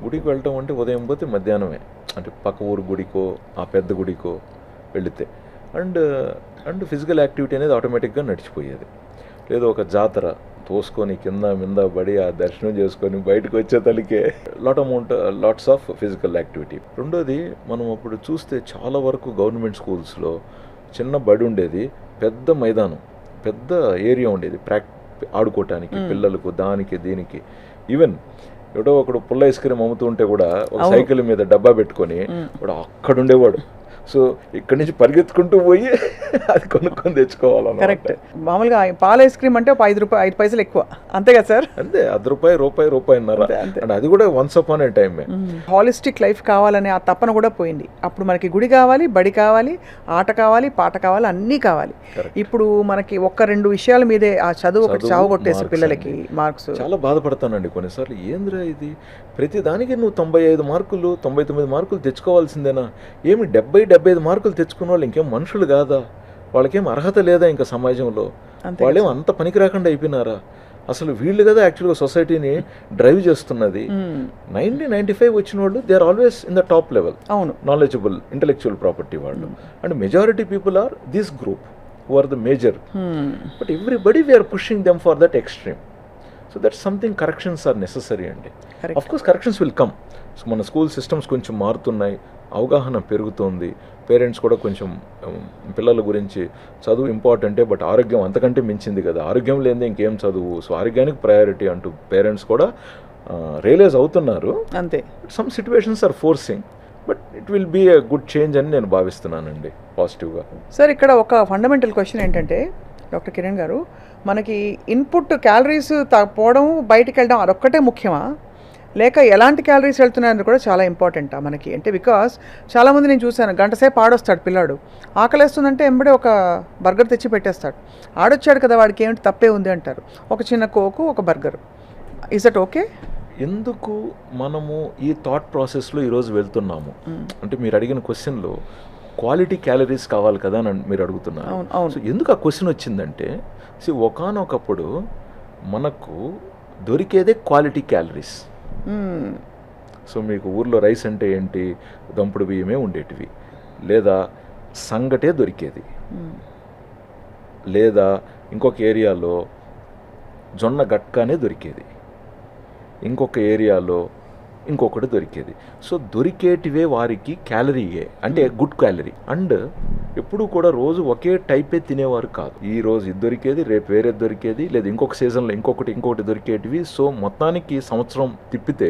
గుడికి వెళ్ళటం అంటే ఉదయం పోతే మధ్యాహ్నమే, అంటే పక్క ఊరు గుడికో ఆ పెద్ద గుడికో వెళితే అండ్ ఫిజికల్ యాక్టివిటీ అనేది ఆటోమేటిక్గా నడిచిపోయేది. లేదు ఒక జాతర తోసుకొని కింద మింద పడి ఆ దర్శనం చేసుకొని బయటకు వచ్చేతలికే లాట్స్ ఆఫ్ ఫిజికల్ యాక్టివిటీ. రెండోది మనం అప్పుడు చూస్తే చాలా వరకు గవర్నమెంట్ స్కూల్స్లో చిన్న బడి ఉండేది, పెద్ద మైదానం, పెద్ద ఏరియా ఉండేది ఆడుకోవటానికి పిల్లలకు, దానికి దీనికి. ఈవెన్ ఎవడో ఒకడు పుల్ల ఐస్ క్రీమ్ అమ్ముతూ ఉంటే కూడా ఒక సైకిల్ మీద డబ్బా పెట్టుకొని వాడు అక్కడ ఉండేవాడు. సో ఇక్కడి నుంచి పరిగెత్తుకుంటూ పోయి అది కొనుక్కొని తెచ్చుకోవాలి.
కరెక్ట్. మామూలుగా పాల ఐస్ క్రీమ్ అంటే 5 పైసలు ఎక్కువ, అంతే కదా సార్?
అంతే, ₹1, అండ్ అది కూడా వన్స్ అపాన్ ఏ టైమే.
హాలిస్టిక్ లైఫ్ కావాలనే ఆ తపన కూడా పోయింది. అప్పుడు మనకి గుడి కావాలి, బడి కావాలి, ఆట కావాలి, పాట కావాలి, అన్నీ కావాలి. ఇప్పుడు మనకి 1-2 విషయాల మీదే ఆ చదువు ఒకటి చావు కొట్టేసి పిల్లలకి మార్క్స్.
చాలా బాధపడతానండి కొన్నిసార్లు. ఏంద్రా ఇది, ప్రతి దానికి నువ్వు 95 మార్కులు 99 మార్కులు తెచ్చుకోవాల్సిందేనా? ఏమి 70-75 మార్కులు తెచ్చుకున్న వాళ్ళు ఇంకేం మనుషులు కాదా? వాళ్ళకేం అర్హత లేదా ఇంకా సమాజంలో? వాళ్ళేం అంత పనికి రాకుండా అయిపోయినారా? అసలు వీళ్ళు కదా యాక్చువల్గా సొసైటీని డ్రైవ్ చేస్తున్నది. 90-95 వచ్చిన వాళ్ళు they are always in the top level.
అవును,
నాలెడ్జబుల్ ఇంటెలెక్చువల్ ప్రాపర్టీ వాళ్ళు. And majority people are this group who are the major. But everybody we're pushing them for that extreme. So that something corrections are necessary అండి. Of course corrections will come. So మన school systems కొంచెం మారుతున్నాయి, అవగాహన పెరుగుతోంది, parents కూడా కొంచెం పిల్లల గురించి చదువు ఇంపార్టెంటే బట్ ఆరోగ్యం అంతకంటే మించింది కదా, ఆరోగ్యం లేనిదే ఇంకేం చదువు, సో ఆరోగ్యానికి ప్రయారిటీ అంటూ పేరెంట్స్ కూడా రియలైజ్ అవుతున్నారు.
అంతే.
Some situations are forcing, but it will be a good change అని నేను భావిస్తున్నానండి పాజిటివ్గా.
సార్ ఇక్కడ ఒక ఫండమెంటల్ క్వశ్చన్ ఏంటంటే డాక్టర్ కిరణ్ గారు, మనకి ఇన్పుట్ క్యాలరీస్ పోవడం, బయటికి వెళ్ళడం అదొక్కటే ముఖ్యమా? లేక ఎలాంటి క్యాలరీస్ వెళ్తున్నాయని కూడా చాలా ఇంపార్టెంట్ మనకి. అంటే బికాస్ చాలామంది నేను చూశాను, గంట సేపు ఆడొస్తాడు పిల్లాడు, ఆకలేస్తుందంటే ఎంబడే ఒక బర్గర్ తెచ్చి పెట్టేస్తాడు. ఆడొచ్చాడు కదా, వాడికి ఏమిటి తప్పే ఉంది అంటారు. ఒక చిన్న కోకు, ఒక బర్గర్. Is that okay?
ఎందుకు మనము ఈ థాట్ ప్రాసెస్లో ఈరోజు వెళ్తున్నాము అంటే మీరు అడిగిన క్వశ్చన్లో క్వాలిటీ క్యాలరీస్ కావాలి కదా అని మీరు అడుగుతున్నారు. సో ఎందుకు ఆ క్వశ్చన్ వచ్చిందంటే, ఒకానొకప్పుడు మనకు దొరికేదే క్వాలిటీ క్యాలరీస్. సో మీకు ఊర్లో రైస్ అంటే ఏంటి, దంపుడు బియ్యమే ఉండేటివి, లేదా సంగటే దొరికేది, లేదా ఇంకొక ఏరియాలో జొన్న గట్కానే దొరికేది, ఇంకొక ఏరియాలో ఇంకొకటి దొరికేది. సో దొరికేటివే వారికి క్యాలరీయే, అంటే గుడ్ క్యాలరీ. అండ్ ఎప్పుడు కూడా రోజు ఒకే టైపే తినేవారు కాదు. ఈ రోజు ఇది దొరికేది, రేపు వేరే దొరికేది, లేదా ఇంకొక సీజన్లో ఇంకొకటి దొరికేటివి. సో మొత్తానికి సంవత్సరం తిప్పితే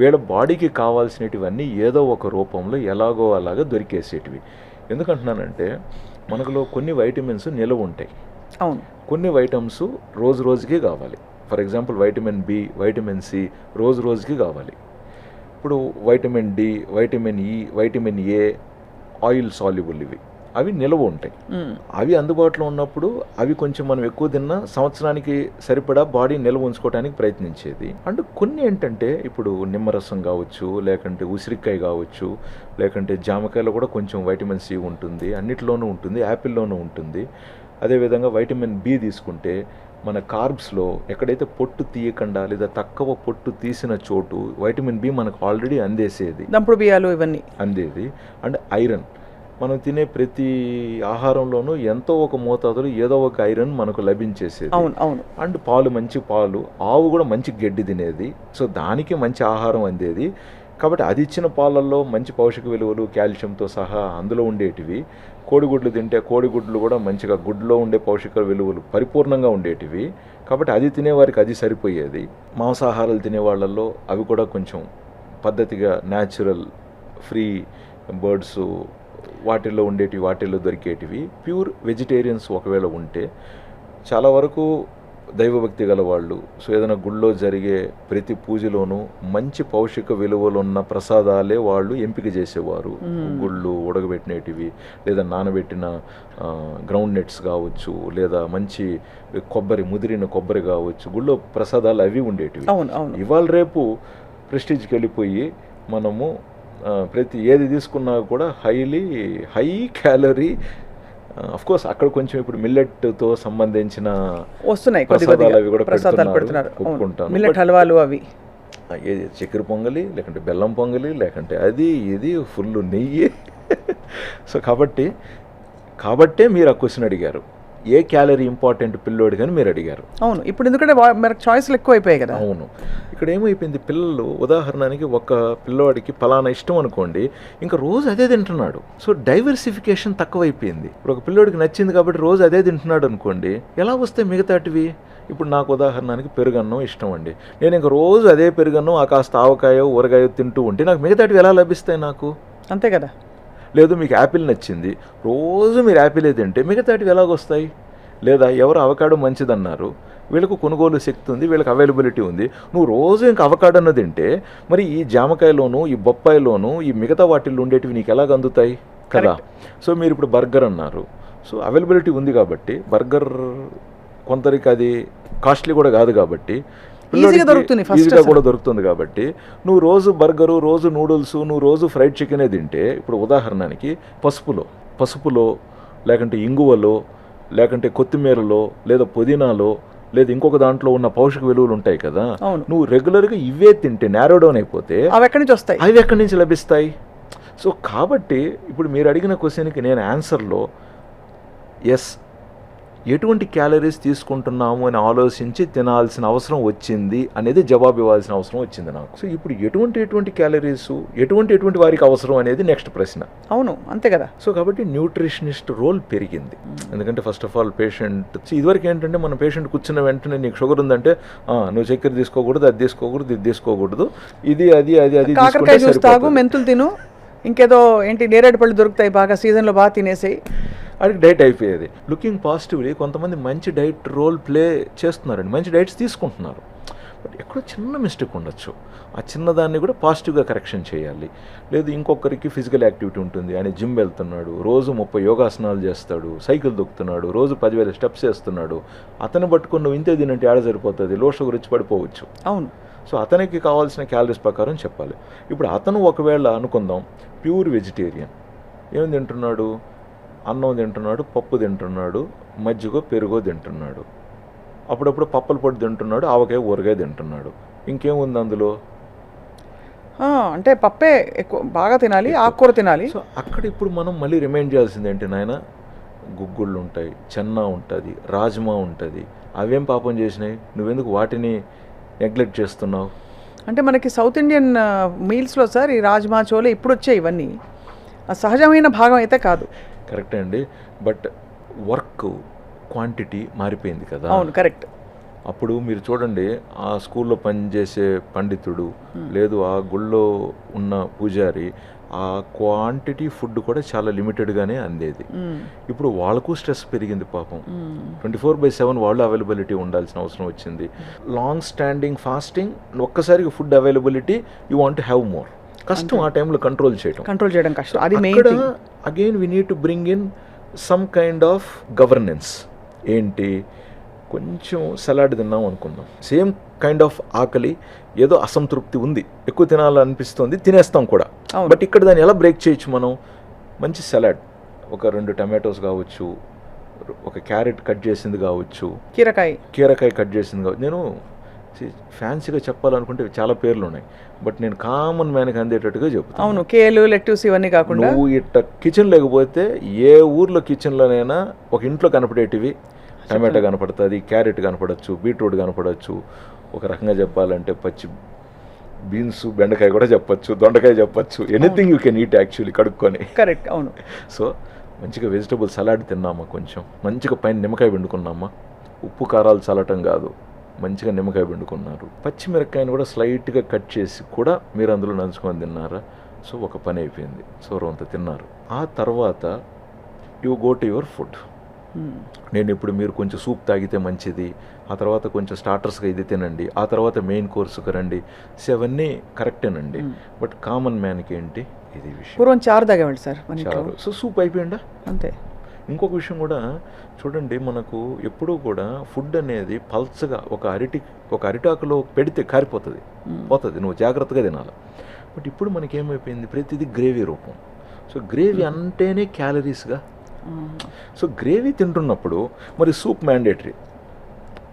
వీళ్ళ బాడీకి కావాల్సినటివన్నీ ఏదో ఒక రూపంలో ఎలాగో అలాగా దొరికేసేటివి. ఎందుకంటున్నానంటే మనకులో కొన్ని వైటమిన్స్ నిలవ ఉంటాయి,
అవును,
కొన్ని వైటమ్స్ రోజు రోజుకి కావాలి. For example vitamin B, vitamin C రోజు రోజుకి కావాలి. ఇప్పుడు vitamin D, vitamin E, vitamin A oil soluble, అవి నిలవ ఉంటాయి. అవి అందుబాటులో ఉన్నప్పుడు అవి కొంచెం మనం ఎక్కువ తిన్నా సంవత్సరానికి సరిపడా బాడీ నిల్వ ఉంచుకోవడానికి ప్రయత్నించేది. అండ్ కొన్ని ఏంటంటే ఇప్పుడు నిమ్మరసం కావచ్చు, లేకంటే ఉసిరికాయ కావచ్చు, లేకంటే జామకాయలో కూడా కొంచెం వైటమిన్ సి ఉంటుంది, అన్నిటిలోనూ ఉంటుంది, యాపిల్లోనూ ఉంటుంది. అదేవిధంగా వైటమిన్ బి తీసుకుంటే మన కార్బ్స్లో ఎక్కడైతే పొట్టు తీయకుండా లేదా తక్కువ పొట్టు తీసిన చోటు వైటమిన్ బి మనకు ఆల్రెడీ అందేసేది,
దంపుడు బియ్యాలు ఇవన్నీ
అందేది. అండ్ ఐరన్, మనం తినే ప్రతి ఆహారంలోనూ ఎంతో ఒక మోతాదులో ఏదో ఒక ఐరన్ మనకు లభించేసేది.
అవును అవును.
అండ్ పాలు, మంచి పాలు, ఆవు కూడా మంచి గడ్డి తినేది, సో దానికి మంచి ఆహారం అందేది. కాబట్టి అది ఇచ్చిన పాలల్లో మంచి పోషక విలువలు, కాల్షియంతో సహా అందులో ఉండేటివి. కోడిగుడ్లు తింటే కోడిగుడ్లు కూడా మంచిగా గుడ్లో ఉండే పోషక విలువలు పరిపూర్ణంగా ఉండేటివి. కాబట్టి అది తినేవారికి అది సరిపోయేది. మాంసాహారాలు తినే వాళ్ళల్లో అవి కూడా కొంచెం పద్ధతిగా న్యాచురల్ ఫ్రీ బర్డ్స్ వాటిల్లో ఉండేటివి, వాటిల్లో దొరికేటివి. ప్యూర్ వెజిటేరియన్స్ ఒకవేళ ఉంటే చాలా వరకు దైవభక్తి గల వాళ్ళు, సో ఏదైనా గుళ్ళో జరిగే ప్రతి పూజలోనూ మంచి పౌషిక విలువలు ఉన్న ప్రసాదాలే వాళ్ళు ఎంపిక చేసేవారు. గుళ్ళు ఉడకబెట్టినటివి, లేదా నానబెట్టిన గ్రౌండ్ నట్స్ కావచ్చు, లేదా మంచి కొబ్బరి, ముదిరిన కొబ్బరి కావచ్చు, గుళ్ళో ప్రసాదాలు అవి ఉండేటివి. ఇవాళ రేపు ప్రెస్టీజ్కి వెళ్ళిపోయి మనము ప్రతి ఏది తీసుకున్నా కూడా హై క్యాలరీ. అఫ్ కోర్స్ అక్కడ కొంచెం ఇప్పుడు మిల్లెట్తో సంబంధించిన
వస్తున్నాయి
ప్రసాదాలు అవి కూడా
పెడుతున్నారు. మిల్లెట్ హల్వాలు అవి,
ఏది చక్కెర పొంగలి, లేకంటే బెల్లం పొంగలి, లేకంటే అది ఇది ఫుల్ నెయ్యి. సో కాబట్టే మీరు ఆ క్వశ్చన్ అడిగారు, ఏ క్యాలరీ ఇంపార్టెంట్ పిల్లోడు కానీ మీరు అడిగారు.
అవును, ఇప్పుడు ఎందుకంటే మనకు చాయిస్లు ఎక్కువ అయిపోయాయి కదా.
అవును, ఇక్కడ ఏమైపోయింది, పిల్లలు ఉదాహరణకి ఒక పిల్లవాడికి పలానా ఇష్టం అనుకోండి, ఇంకా రోజు అదే తింటున్నాడు. సో డైవర్సిఫికేషన్ తక్కువైపోయింది. ఇప్పుడు ఒక పిల్లోడికి నచ్చింది కాబట్టి రోజు అదే తింటున్నాడు అనుకోండి, ఎలా వస్తాయి మిగతాటివి? ఇప్పుడు నాకు ఉదాహరణకి పెరుగన్నం ఇష్టం అండి, నేను ఇంక రోజు అదే పెరుగన్నం ఆ కాస్త ఆవకాయో ఊరగాయో తింటూ ఉంటే నాకు మిగతాటివి ఎలా లభిస్తాయి నాకు?
అంతే కదా.
లేదు మీకు యాపిల్ నచ్చింది, రోజు మీరు యాపిలే తింటే మిగతాటివి ఎలాగొస్తాయి? లేదా ఎవరు అవకాడో మంచిదన్నారు, వీళ్ళకు కొనుగోలు శక్తి ఉంది, వీళ్ళకి అవైలబిలిటీ ఉంది, నువ్వు రోజు ఇంకా అవకాడోను తింటే మరి ఈ జామకాయలోను, ఈ బొప్పాయిలోను, ఈ మిగతా వాటిల్లో ఉండేటివి నీకు ఎలాగ అందుతాయి కదా. సో మీరు ఇప్పుడు బర్గర్ అన్నారు, సో అవైలబిలిటీ ఉంది కాబట్టి బర్గర్ కొందరికి అది కాస్ట్లీ కూడా కాదు కాబట్టి ఈజీగా కూడా దొరుకుతుంది కాబట్టి నువ్వు రోజు బర్గరు, రోజు నూడిల్స్, నువ్వు రోజు ఫ్రైడ్ చికెనే తింటే, ఇప్పుడు ఉదాహరణకి పసుపులో లేకంటే ఇంగువలో, లేకంటే కొత్తిమీరలో, లేదా పుదీనాలో, లేదా ఇంకొక దాంట్లో ఉన్న పౌషక విలువలు ఉంటాయి కదా, నువ్వు రెగ్యులర్గా ఇవే తింటే నేరో డౌన్ అయిపోతే
అవి ఎక్కడి నుంచి
లభిస్తాయి? సో కాబట్టి ఇప్పుడు మీరు అడిగిన క్వశ్చన్కి నేను ఆన్సర్లో ఎస్, ఎటువంటి క్యాలరీస్ తీసుకుంటున్నాము అని ఆలోచించి తినాల్సిన అవసరం వచ్చింది అనేది జవాబు ఇవ్వాల్సిన అవసరం వచ్చింది నాకు. సో ఇప్పుడు ఎటువంటి క్యాలరీస్ ఎటువంటి వారికి అవసరం అనేది నెక్స్ట్ ప్రశ్న.
అవును, అంతే కదా.
సో కాబట్టి న్యూట్రిషనిస్ట్ రోల్ పెరిగింది. ఎందుకంటే ఫస్ట్ ఆఫ్ ఆల్ పేషెంట్, ఇదివరకు ఏంటంటే మన పేషెంట్ కూర్చున్న వెంటనే నీకు షుగర్ ఉందంటే నువ్వు చక్కెర తీసుకోకూడదు, అది తీసుకోకూడదు, ఇది తీసుకోకూడదు, ఇది
కాకరకాయ జ్యూస్ తాగు, మెంతులు తిను, ఇంకేదో ఏంటి నేరేడు పళ్ళు దొరుకుతాయి బాగా సీజన్లో, బాగా తినేసాయి,
అది డైట్ అయిపోయేది. లుకింగ్ పాజిటివ్లీ కొంతమంది మంచి డైట్ రోల్ ప్లే చేస్తున్నారండి, మంచి డైట్స్ తీసుకుంటున్నారు. బట్ ఎక్కడో చిన్న మిస్టేక్ ఉండొచ్చు. ఆ చిన్నదాన్ని కూడా పాజిటివ్గా కరెక్షన్ చేయాలి. లేదు ఇంకొకరికి ఫిజికల్ యాక్టివిటీ ఉంటుంది, ఆయన జిమ్ వెళ్తున్నాడు, రోజు 30 యోగాసనాలు చేస్తాడు, సైకిల్ దొక్కుతున్నాడు, రోజు 10,000 స్టెప్స్ వేస్తున్నాడు, అతను పట్టుకుని నువ్వు ఇంతే తినంటే ఆడ సరిపోతుంది, లో షుగర్ వచ్చి పడిపోవచ్చు.
అవును.
సో అతనికి కావాల్సిన క్యాలరీస్ ప్రకారం చెప్పాలి. ఇప్పుడు అతను ఒకవేళ అనుకుందాం ప్యూర్ వెజిటేరియన్, ఏం తింటున్నాడు, అన్నం తింటున్నాడు, పప్పు తింటున్నాడు, మజ్జిగో పెరుగో తింటున్నాడు, అప్పుడప్పుడు పప్పుల పొడి తింటున్నాడు, ఆవకాయ ఊరగాయ తింటున్నాడు, ఇంకేముంది అందులో?
అంటే పప్పే ఎక్కువ బాగా తినాలి, ఆకుకూర తినాలి.
సో అక్కడ ఇప్పుడు మనం మళ్ళీ రిమైండ్ చేయాల్సింది ఏంటి నాయన, గుగ్గుళ్ళు ఉంటాయి, చెన్నా ఉంటుంది, రాజ్మా ఉంటుంది, అవేం పాపం చేసినాయి, నువ్వెందుకు వాటిని నెగ్లెక్ట్ చేస్తున్నావు?
అంటే మనకి సౌత్ ఇండియన్ మీల్స్లో సార్ ఈ రాజ్మా చోలే ఇప్పుడు వచ్చాయి, ఇవన్నీ సహజమైన భాగం అయితే కాదు.
కరెక్టే అండి, బట్ వర్క్ క్వాంటిటీ మారిపోయింది కదా.
అవును, కరెక్ట్.
అప్పుడు మీరు చూడండి, ఆ స్కూల్లో పనిచేసే పండితుడు లేదు ఆ గుళ్ళో ఉన్న పూజారి, ఆ క్వాంటిటీ ఫుడ్ కూడా చాలా లిమిటెడ్గానే అందేది. ఇప్పుడు వాళ్ళకు స్ట్రెస్ పెరిగింది పాపం. 24/7 వాళ్ళు అవైలబిలిటీ ఉండాల్సిన అవసరం వచ్చింది. లాంగ్ స్టాండింగ్ ఫాస్టింగ్, ఒక్కసారిగా food availability, you want to have more. కష్టం ఆ టైంలో కంట్రోల్ చేయడం
కష్టం. అది main.
Again we need to bring in some kind of governance. ఏంటి, కొంచెం సలాడ్ తిన్నాం అనుకుందాం, సేమ్ కైండ్ ఆఫ్ ఆకలి, ఏదో అసంతృప్తి ఉంది, ఎక్కువ తినాలనిపిస్తుంది, తినేస్తాం కూడా. బట్ ఇక్కడ దాన్ని ఎలా బ్రేక్ చేయొచ్చు మనం? మంచి సలాడ్, ఒక 2 టమాటోస్ కావచ్చు, ఒక క్యారెట్ కట్ చేసింది కావచ్చు, కీరకాయ కట్ చేసింది కావచ్చు. నేను ఫ్యాన్సీగా చెప్పాలనుకుంటే చాలా పేర్లు ఉన్నాయి, బట్ నేను కామన్ మ్యాన్కి అందేటట్టుగా చెప్తాను.
అవును, కేలు, లెట్యూస్ ఇవన్నీ కాకుండా
నువ్వు ఇట్ట కిచెన్ లేకపోతే ఏ ఊర్లో కిచెన్లోనైనా ఒక ఇంట్లో కనపడేటివి టమాటా కనపడుతుంది, క్యారెట్ కనపడచ్చు, బీట్రూట్ కనపడచ్చు, ఒక రకంగా చెప్పాలంటే పచ్చి బీన్స్, బెండకాయ కూడా చెప్పచ్చు, దొండకాయ చెప్పచ్చు, anything you can eat actually కడుక్కొని.
కరెక్ట్, అవును.
సో మంచిగా వెజిటబుల్ సలాడ్ తిన్నామా, కొంచెం మంచిగా పైన నిమ్మకాయ పిండుకున్నామా, ఉప్పు కారాలు చల్లటం కాదు, మంచిగా నిమ్మకాయ పిండుకున్నారు, పచ్చిమిరపకాయని కూడా స్లైట్గా కట్ చేసి కూడా మీరు అందులో నంచుకొని తిన్నారా? సో ఒక పని అయిపోయింది, సో రొంత తిన్నారు. ఆ తర్వాత you go to your food. నేను ఇప్పుడు మీరు కొంచెం సూప్ తాగితే మంచిది, ఆ తర్వాత కొంచెం స్టార్టర్స్గా ఇది తినండి, ఆ తర్వాత మెయిన్ కోర్సుకు రండి. సో అవన్నీ కరెక్టేనండి, బట్ కామన్ మ్యాన్కి ఏంటి ఇది విషయం?
పూర్వం చారు తాగేవాళ్ళు సార్,
చారు. సో సూప్ అయిపోయిందా?
అంతే.
ఇంకొక విషయం కూడా చూడండి, మనకు ఎప్పుడూ కూడా ఫుడ్ అనేది పల్చగా ఒక అరిటాకులో పెడితే కారిపోతుంది, పోతుంది, నువ్వు జాగ్రత్తగా తినాలి. బట్ ఇప్పుడు మనకేమైపోయింది, ప్రతిదీ గ్రేవీ రూపం. సో గ్రేవీ అంటేనే క్యాలరీస్గా. సో గ్రేవీ తింటున్నప్పుడు మరి సూప్ మ్యాండేటరీ,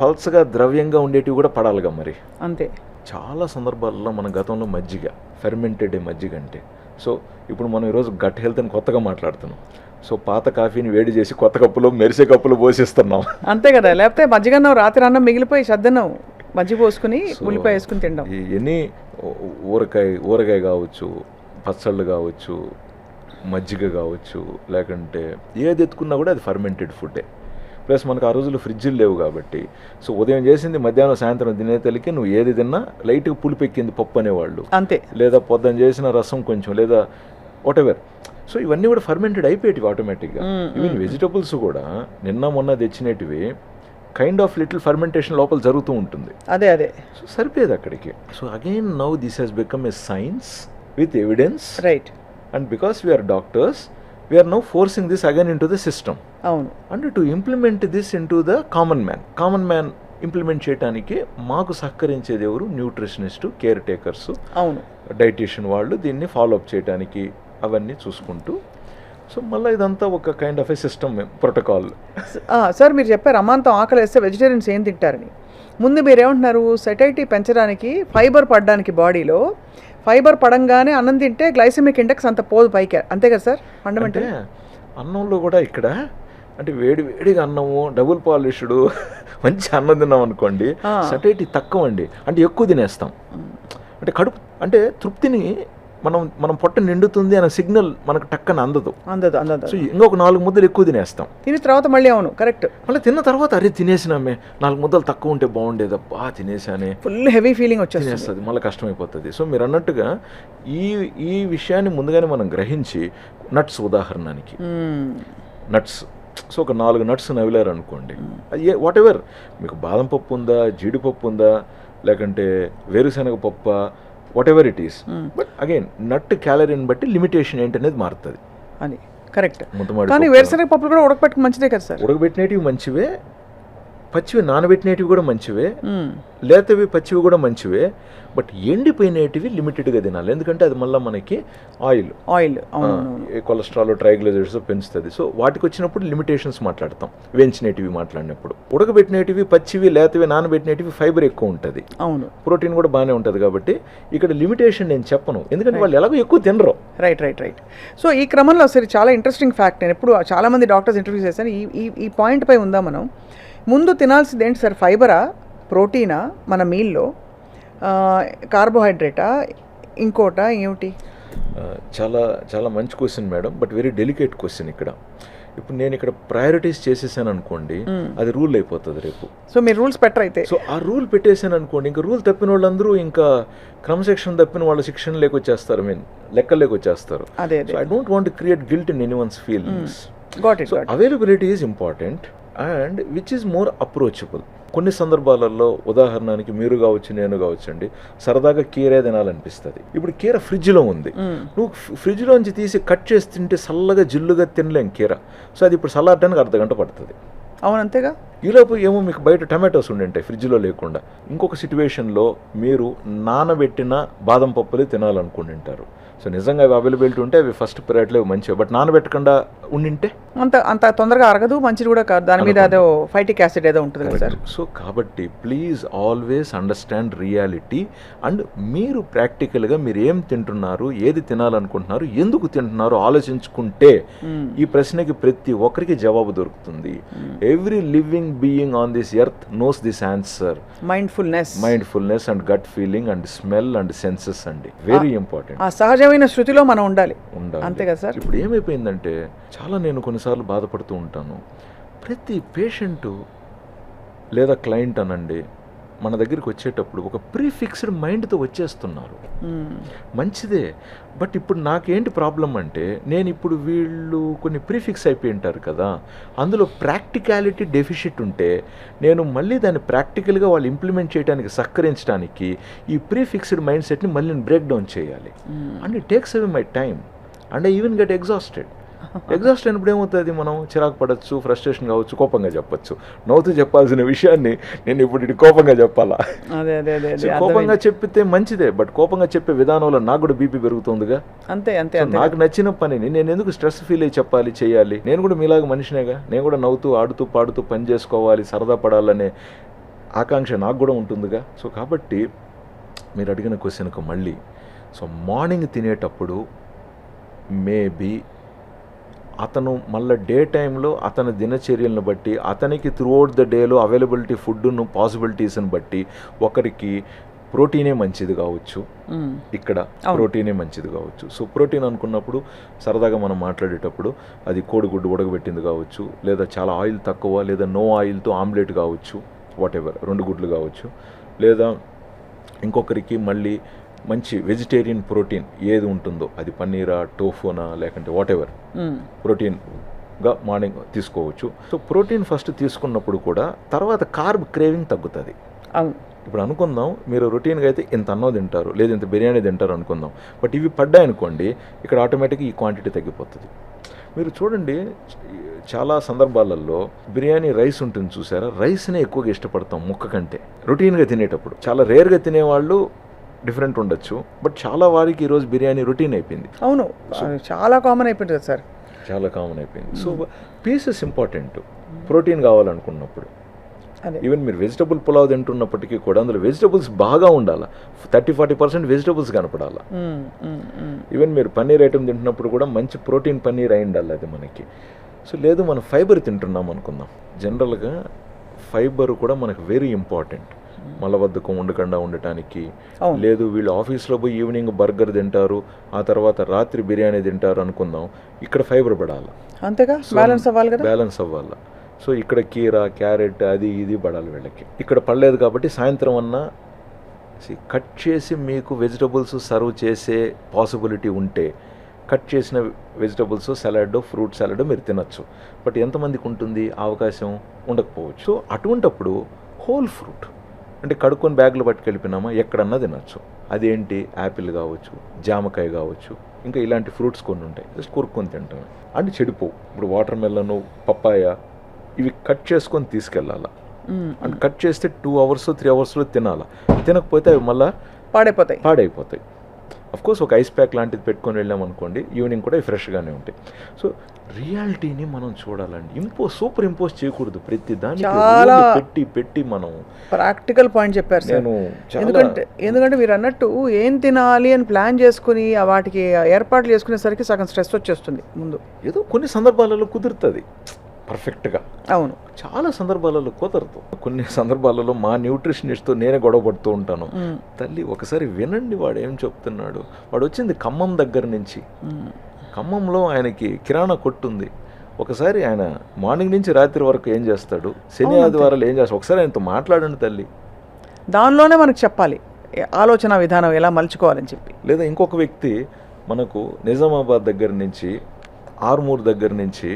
పల్చగా ద్రవ్యంగా ఉండేటివి కూడా పడాలిగా మరి.
అంతే.
చాలా సందర్భాల్లో మన గతంలో మజ్జిగ, ఫెర్మెంటెడ్ మజ్జిగ అంటే, సో ఇప్పుడు మనం ఈరోజు గట్ హెల్త్ అని కొత్తగా మాట్లాడుతున్నాం. సో పాత కాఫీని వేడి చేసి కొత్త కప్పులో మెరిసే కప్పులో పోసిస్తున్నాం,
అంతే కదా. లేకపోతే మజ్జిగన్నం రాత్రి అన్నం మిగిలిపోయి సద్దన్నం మజ్జిగ పోసుకుని ఉల్లిపాయ వేసుకుని తింటాం.
ఎన్ని ఊరగాయ కావచ్చు, పచ్చళ్ళు కావచ్చు, మజ్జిగ కావచ్చు, లేకుంటే ఏది ఎత్తుకున్నా కూడా అది ఫర్మెంటెడ్ ఫుడ్డే. ప్లస్ మనకు ఆ రోజులు ఫ్రిడ్జ్లు లేవు కాబట్టి, సో ఉదయం చేసింది మధ్యాహ్నం సాయంత్రం తినేతలకి నువ్వు ఏది తిన్నా లైట్గా పులిపెక్కింది పప్పు అనేవాళ్ళు,
అంతే.
లేదా పొద్దున చేసిన రసం కొంచెం, లేదా వాటెవర్. సో ఇవన్నీ కూడా ఫర్మెంటెడ్ అయిపోయేటివి ఆటోమేటిక్గా. ఈవెన్ వెజిటబుల్స్ కూడా నిన్న మొన్న తెచ్చినటివి కైండ్ ఆఫ్ లిటిల్ ఫర్మెంటేషన్ లోపల జరుగుతూ ఉంటుంది.
అదే
సో సరిపోయేది అక్కడికి. So again now this has become a science with evidence,
right?
And because we're doctors, we're now forcing this again into the system.
అవును.
And to implement this into the common man implement చేయడానికి మాకు సహకరించేది ఎవరు? Nutritionist, care takers,
అవును,
dietician వాళ్ళు దీన్ని follow up చేయడానికి అవన్నీ చూసుకుంటూ. సో మళ్ళీ ఇదంతా ఒక kind of a system, protocol.
Sir మీరు చెప్పారు అమాంతం ఆకలి వేస్తే వెజిటేరియన్స్ ఏం తింటారని. ముందు మీరు ఏమంటున్నారు, సెటైటీ పెంచడానికి, ఫైబర్ పడడానికి, బాడీలో ఫైబర్ పడంగానే అన్నం తింటే గ్లైసెమిక్ ఇండెక్స్ అంత పోదు పైకి, అంతే కదా సార్? ఫండమెంటల్.
అన్నంలో కూడా ఇక్కడ అంటే వేడిగా అన్నము, డబుల్ పాలిష్డ్ మంచి అన్నం తిన్నాం అనుకోండి, సెటైటీ తక్కువ అండి, అంటే ఎక్కువ తినేస్తాం. అంటే కడుపు అంటే తృప్తిని మనం పొట్ట నిండుతుంది అనే సిగ్నల్ మనకు టక్కన అందదు. సో ఇంకొక 4 ముద్దలు ఎక్కువ తినేస్తాం.
తిన్న తర్వాత మళ్ళీ, అవును కరెక్ట్,
మళ్ళీ తిన్న తర్వాత అరే తినేసినామే, 4 ముద్దలు తక్కువ ఉంటే బాగుండేదబ్బా, తినేసానే,
ఫుల్ హెవీ ఫీలింగ్ వచ్చేస్తుంది,
మళ్ళీ కష్టమైపోతుంది. సో మీరు అన్నట్టుగా ఈ విషయాన్ని ముందుగానే మనం గ్రహించి, నట్స్ ఉదాహరణకి నట్స్, సో ఒక 4 నట్స్ నవిలారు అనుకోండి, వాట్ ఎవర్ మీకు బాదం పప్పు ఉందా, జీడిపప్పు ఉందా, లేకంటే వేరుశనగ పప్ప, whatever it is. But again nut క్యాలరీని బట్టి లిమిటేషన్ ఏంటనేది మారుతుంది.
అది కరెక్ట్.
ముద్దమాడి
కానీ వేరుశనగ పప్పులు కూడా ఉడకపెట్టుకు మంచిదే కదా సార్.
ఉడకబెట్టినవి మంచివే, పచ్చివి నానబెట్టినవి కూడా మంచివే, లేతవి పచ్చివి కూడా మంచివే. బట్ ఎండిపోయినవి లిమిటెడ్గా తినాలి, ఎందుకంటే అది మళ్ళీ మనకి ఆయిల్ కొలెస్ట్రాల్, ట్రైగ్లిజరైడ్స్ పెంచుతుంది. సో వాటికి వచ్చినప్పుడు లిమిటేషన్స్ మాట్లాడతాం, వేయించినవి మాట్లాడినప్పుడు. ఉడకబెట్టినవి, పచ్చివి, లేతవి, నానబెట్టినవి ఫైబర్ ఎక్కువ ఉంటుంది, అవును, ప్రోటీన్ కూడా బాగానే ఉంటుంది. కాబట్టి ఇక్కడ లిమిటేషన్ నేను చెప్పను, ఎందుకంటే వాళ్ళు ఎలాగో ఎక్కువ తినరు.
రైట్. సో ఈ క్రమంలో సరే చాలా ఇంట్రెస్టింగ్ ఫ్యాక్ట్, నేను ఎప్పుడు చాలామంది డాక్టర్స్ ఇంటర్వ్యూ చేశాను, ఈ పాయింట్ పై ఉందా మనం. ముందు తినాల్సింది ఏంటి సార్, ఫైబరా, ప్రోటీనా మన మీల్లో, కార్బోహైడ్రేటా, ఇంకోటా ఏమిటి?
చాలా చాలా మంచి question madam, but very delicate question. ఇప్పుడు నేను ఇక్కడ ప్రయారిటీస్ చేసేసాను అనుకోండి, అది రూల్ అయిపోతుంది రేపు.
సో మీరు రూల్స్ పెట్టరు అయితే.
సో ఆ రూల్ పెట్టేసాను అనుకోండి, ఇంకా రూల్ తప్పిన వాళ్ళందరూ ఇంకా క్రమశిక్షణ తప్పిన వాళ్ళ శిక్షణ లేకొచ్చేస్తారు, లెక్కలు లేకొచ్చేస్తారు. I don't want create guilt in anyone's feelings. So availability is important and which is more approachable. కొన్ని సందర్భాలలో, ఉదాహరణకి మీరు కావచ్చు, నేను కావచ్చు అండి, సరదాగా కీరే తినాలనిపిస్తుంది. ఇప్పుడు కీర ఫ్రిడ్జ్లో ఉంది, నువ్వు ఫ్రిడ్జ్లోంచి తీసి కట్ చేసి తింటే చల్లగా జిల్లుగా తినలేం కీర. సో అది ఇప్పుడు చల్లారడానికి అర్ధగంట పడుతుంది.
అవును, అంతేగా.
ఈలోపు ఏమో మీకు బయట టమాటోస్ ఉండింటాయి ఫ్రిడ్జ్లో లేకుండా. ఇంకొక సిచ్యువేషన్లో మీరు నానబెట్టిన బాదం పప్పులు తినాలనుకుంటుంటారు. సో నిజంగా అవి అవైలబిలిటీ ఉంటే అవి ఫస్ట్ ప్రయారిటీలో మంచివి, బట్ నానబెట్టకుండా ఉండింటే
అంత తొందరగా అరగదు, మంచిది కూడా కాదు, దాని మీద అదో ఫైటిక్ యాసిడ్ ఏదో ఉంటుంది కదా సార్.
సో కాబట్టి please always understand reality and మీరు ప్రాక్టికల్గా మీరు ఏం తింటున్నారు, ఏది తినాలనుకుంటున్నారు, ఎందుకు తింటున్నారు ఆలోచించుకుంటే ఈ ప్రశ్నకి ప్రతి ఒక్కరికి జవాబు దొరుకుతుంది. Every living being on this earth knows this answer. Mindfulness and gut feeling and smell and senses అండి, వెరీ ఇంపార్టెంట్.
సహజమైన శృతిలో మనం ఉండాలి, అంతే కదా సార్.
ఇప్పుడు ఏమైపోయిందంటే చాలా నేను కొన్నిసార్లు బాధపడుతూ ఉంటాను, ప్రతి పేషెంటు లేదా క్లయింట్ అనండి మన దగ్గరికి వచ్చేటప్పుడు ఒక ప్రీఫిక్స్డ్ మైండ్తో వచ్చేస్తున్నారు. మంచిదే, బట్ ఇప్పుడు నాకేంటి ప్రాబ్లం అంటే నేను ఇప్పుడు వీళ్ళు కొన్ని ప్రీఫిక్స్ అయిపోయి ఉంటారు కదా, అందులో ప్రాక్టికాలిటీ డెఫిషిట్ ఉంటే నేను మళ్ళీ దాన్ని ప్రాక్టికల్గా వాళ్ళు ఇంప్లిమెంట్ చేయడానికి సహకరించడానికి ఈ ప్రీఫిక్స్డ్ మైండ్ సెట్ని మళ్ళీ నేను బ్రేక్ డౌన్ చేయాలి. And it takes away my time and I even get exhausted. Exhaust అయినప్పుడు ఏమవుతుంది, మనం చిరాకు పడవచ్చు, ఫ్రస్ట్రేషన్ కావచ్చు, కోపంగా చెప్పచ్చు. నవ్వుతూ చెప్పాల్సిన విషయాన్ని నేను ఇప్పుడు ఇటు కోపంగా చెప్పాలా? కోపంగా చెప్పితే మంచిదే, బట్ కోపంగా చెప్పే విధానంలో నాకు కూడా బీపీ పెరుగుతుందిగా.
అంతే.
నాకు నచ్చిన పనిని నేను ఎందుకు స్ట్రెస్ ఫీల్ అయ్యి చెప్పాలి, చేయాలి? నేను కూడా మీలాగా మనిషినేగా, నేను కూడా నవ్వుతూ ఆడుతూ పాడుతూ పని చేసుకోవాలి, సరదా పడాలనే ఆకాంక్ష నాకు కూడా ఉంటుందిగా. సో కాబట్టి మీరు అడిగిన క్వశ్చన్కు మళ్ళీ, సో మార్నింగ్ తినేటప్పుడు మేబీ అతను మళ్ళీ డే టైంలో అతని దినచర్యలను బట్టి, అతనికి త్రూఅవుట్ ద డేలో అవైలబిలిటీ ఫుడ్ను పాసిబిలిటీస్ని బట్టి ఒకరికి ప్రోటీనే మంచిది కావచ్చు, ఇక్కడ ప్రోటీనే మంచిది కావచ్చు. సో ప్రోటీన్ అనుకున్నప్పుడు సరదాగా మనం మాట్లాడేటప్పుడు అది కోడిగుడ్డు ఉడకబెట్టింది కావచ్చు, లేదా చాలా ఆయిల్ తక్కువ, లేదా నో ఆయిల్తో ఆమ్లెట్ కావచ్చు, వాటెవర్ 2 గుడ్లు కావచ్చు, లేదా ఇంకొకరికి మళ్ళీ మంచి వెజిటేరియన్ ప్రోటీన్ ఏది ఉంటుందో అది పన్నీరా, టోఫోనా, లేకంటే వాటెవర్ ప్రోటీన్గా మార్నింగ్ తీసుకోవచ్చు. సో ప్రోటీన్ ఫస్ట్ తీసుకున్నప్పుడు కూడా తర్వాత కార్బ్ క్రేవింగ్ తగ్గుతుంది. ఇప్పుడు అనుకుందాం మీరు రొటీన్గా అయితే ఇంత అన్నం తింటారు, లేదా ఇంత బిర్యానీ తింటారు అనుకుందాం, బట్ ఇవి పడ్డాయనుకోండి ఇక్కడ ఆటోమేటిక్గా ఈ క్వాంటిటీ తగ్గిపోతుంది. మీరు చూడండి చాలా సందర్భాలలో బిర్యానీ రైస్ ఉంటుంది చూసారా, రైస్నే ఎక్కువగా ఇష్టపడతాం ముక్క కంటే రొటీన్గా తినేటప్పుడు. చాలా రేర్గా తినేవాళ్ళు డిఫరెంట్ ఉండొచ్చు, బట్ చాలా వారికి ఈరోజు బిర్యానీ రొటీన్ అయిపోయింది.
అవును, చాలా కామన్ అయిపోయింది కదా సార్,
చాలా కామన్ అయిపోయింది. సో పీసెస్ ఇంపార్టెంట్ ప్రోటీన్ కావాలనుకున్నప్పుడు. ఈవెన్ మీరు వెజిటబుల్ పులావ్ తింటున్నప్పటికీ కూడా అందులో వెజిటబుల్స్ బాగా ఉండాలి, 30-40% వెజిటబుల్స్ కనపడాలి. ఈవెన్ మీరు పన్నీర్ ఐటమ్ తింటున్నప్పుడు కూడా మంచి ప్రోటీన్ పన్నీర్ అయి ఉండాలి అది మనకి. సో లేదు మనం ఫైబర్ తింటున్నాం అనుకుందాం, జనరల్గా ఫైబర్ కూడా మనకు వెరీ ఇంపార్టెంట్ మలబద్ధకం ఉండకుండా ఉండటానికి. లేదు వీళ్ళు ఆఫీస్లో పోయి ఈవినింగ్ బర్గర్ తింటారు, ఆ తర్వాత రాత్రి బిర్యానీ తింటారు అనుకుందాం, ఇక్కడ ఫైబర్ పడాలి,
అంతేగా బ్యాలెన్స్ అవ్వాలి కదా,
బ్యాలెన్స్ అవ్వాలి. సో ఇక్కడ కీరా, క్యారెట్, అది ఇది పడాలి వీళ్ళకి. ఇక్కడ పడలేదు కాబట్టి సాయంత్రం అన్నా కట్ చేసి మీకు వెజిటబుల్స్ సర్వ్ చేసే పాసిబిలిటీ ఉంటే కట్ చేసిన వెజిటబుల్స్, సలాడ్, ఫ్రూట్ సలాడ్ మీరు తినచ్చు. బట్ ఎంతమందికి ఉంటుంది అవకాశం? ఉండకపోవచ్చు. సో అటువంటప్పుడు హోల్ ఫ్రూట్ అంటే కడుక్కొని బ్యాగ్లో పట్టుకెళ్ళిపోయినామా ఎక్కడన్నా తినచ్చు. అదేంటి యాపిల్ కావచ్చు, జామకాయ కావచ్చు, ఇంకా ఇలాంటి ఫ్రూట్స్ కొన్ని ఉంటాయి, జస్ట్ కొరుక్కొని తింటాం అంటే చెడిపోవు. ఇప్పుడు వాటర్ మెలను, పప్పాయ ఇవి కట్ చేసుకొని తీసుకెళ్ళాలా, అంటే కట్ చేస్తే 2 hours 3 hours తినాలా. తినకపోతే అవి మళ్ళీ పాడైపోతాయి. కోర్స్ ఒక ఐస్ ప్యాక్ లాంటిది పెట్టుకొని వెళ్ళామనుకోండి, ఈవినింగ్ కూడా ఫ్రెష్గానే ఉంటాయి. సో రియాలిటీని మనం చూడాలండి, సూపర్ ఇంపోజ్ చేయకూడదు ప్రతి దానికి పెట్టి మనం
ప్రాక్టికల్ పాయింట్ చెప్పారు సార్.
నేను
ఎందుకంటే మీరు అన్నట్టు ఏం తినాలి అని ప్లాన్ చేసుకుని వాటికి ఏర్పాట్లు చేసుకునేసరికి సగం స్ట్రెస్ వచ్చేస్తుంది ముందు.
ఏదో కొన్ని సందర్భాలలో కుదురుతుంది పర్ఫెక్ట్గా,
అవును,
చాలా సందర్భాలలో కుదరదు. కొన్ని సందర్భాలలో మా న్యూట్రిషనిస్ట్తో నేనే గొడవ పడుతూ ఉంటాను. తల్లి ఒకసారి వినండి, వాడు ఏం చెప్తున్నాడు. వాడు వచ్చింది ఖమ్మం దగ్గర నుంచి, ఖమ్మంలో ఆయనకి కిరాణా కొట్టుంది. ఒకసారి ఆయన మార్నింగ్ నుంచి రాత్రి వరకు ఏం చేస్తాడు, శని ఆదివారాలు ఏం చేస్తాడు, ఒకసారి ఆయనతో మాట్లాడండి తల్లి.
దానిలోనే మనకు చెప్పాలి ఆలోచన విధానం ఎలా మలుచుకోవాలని చెప్పి.
లేదా ఇంకొక వ్యక్తి మనకు నిజామాబాద్ దగ్గర నుంచి, ఆర్మూర్ దగ్గర నుంచి,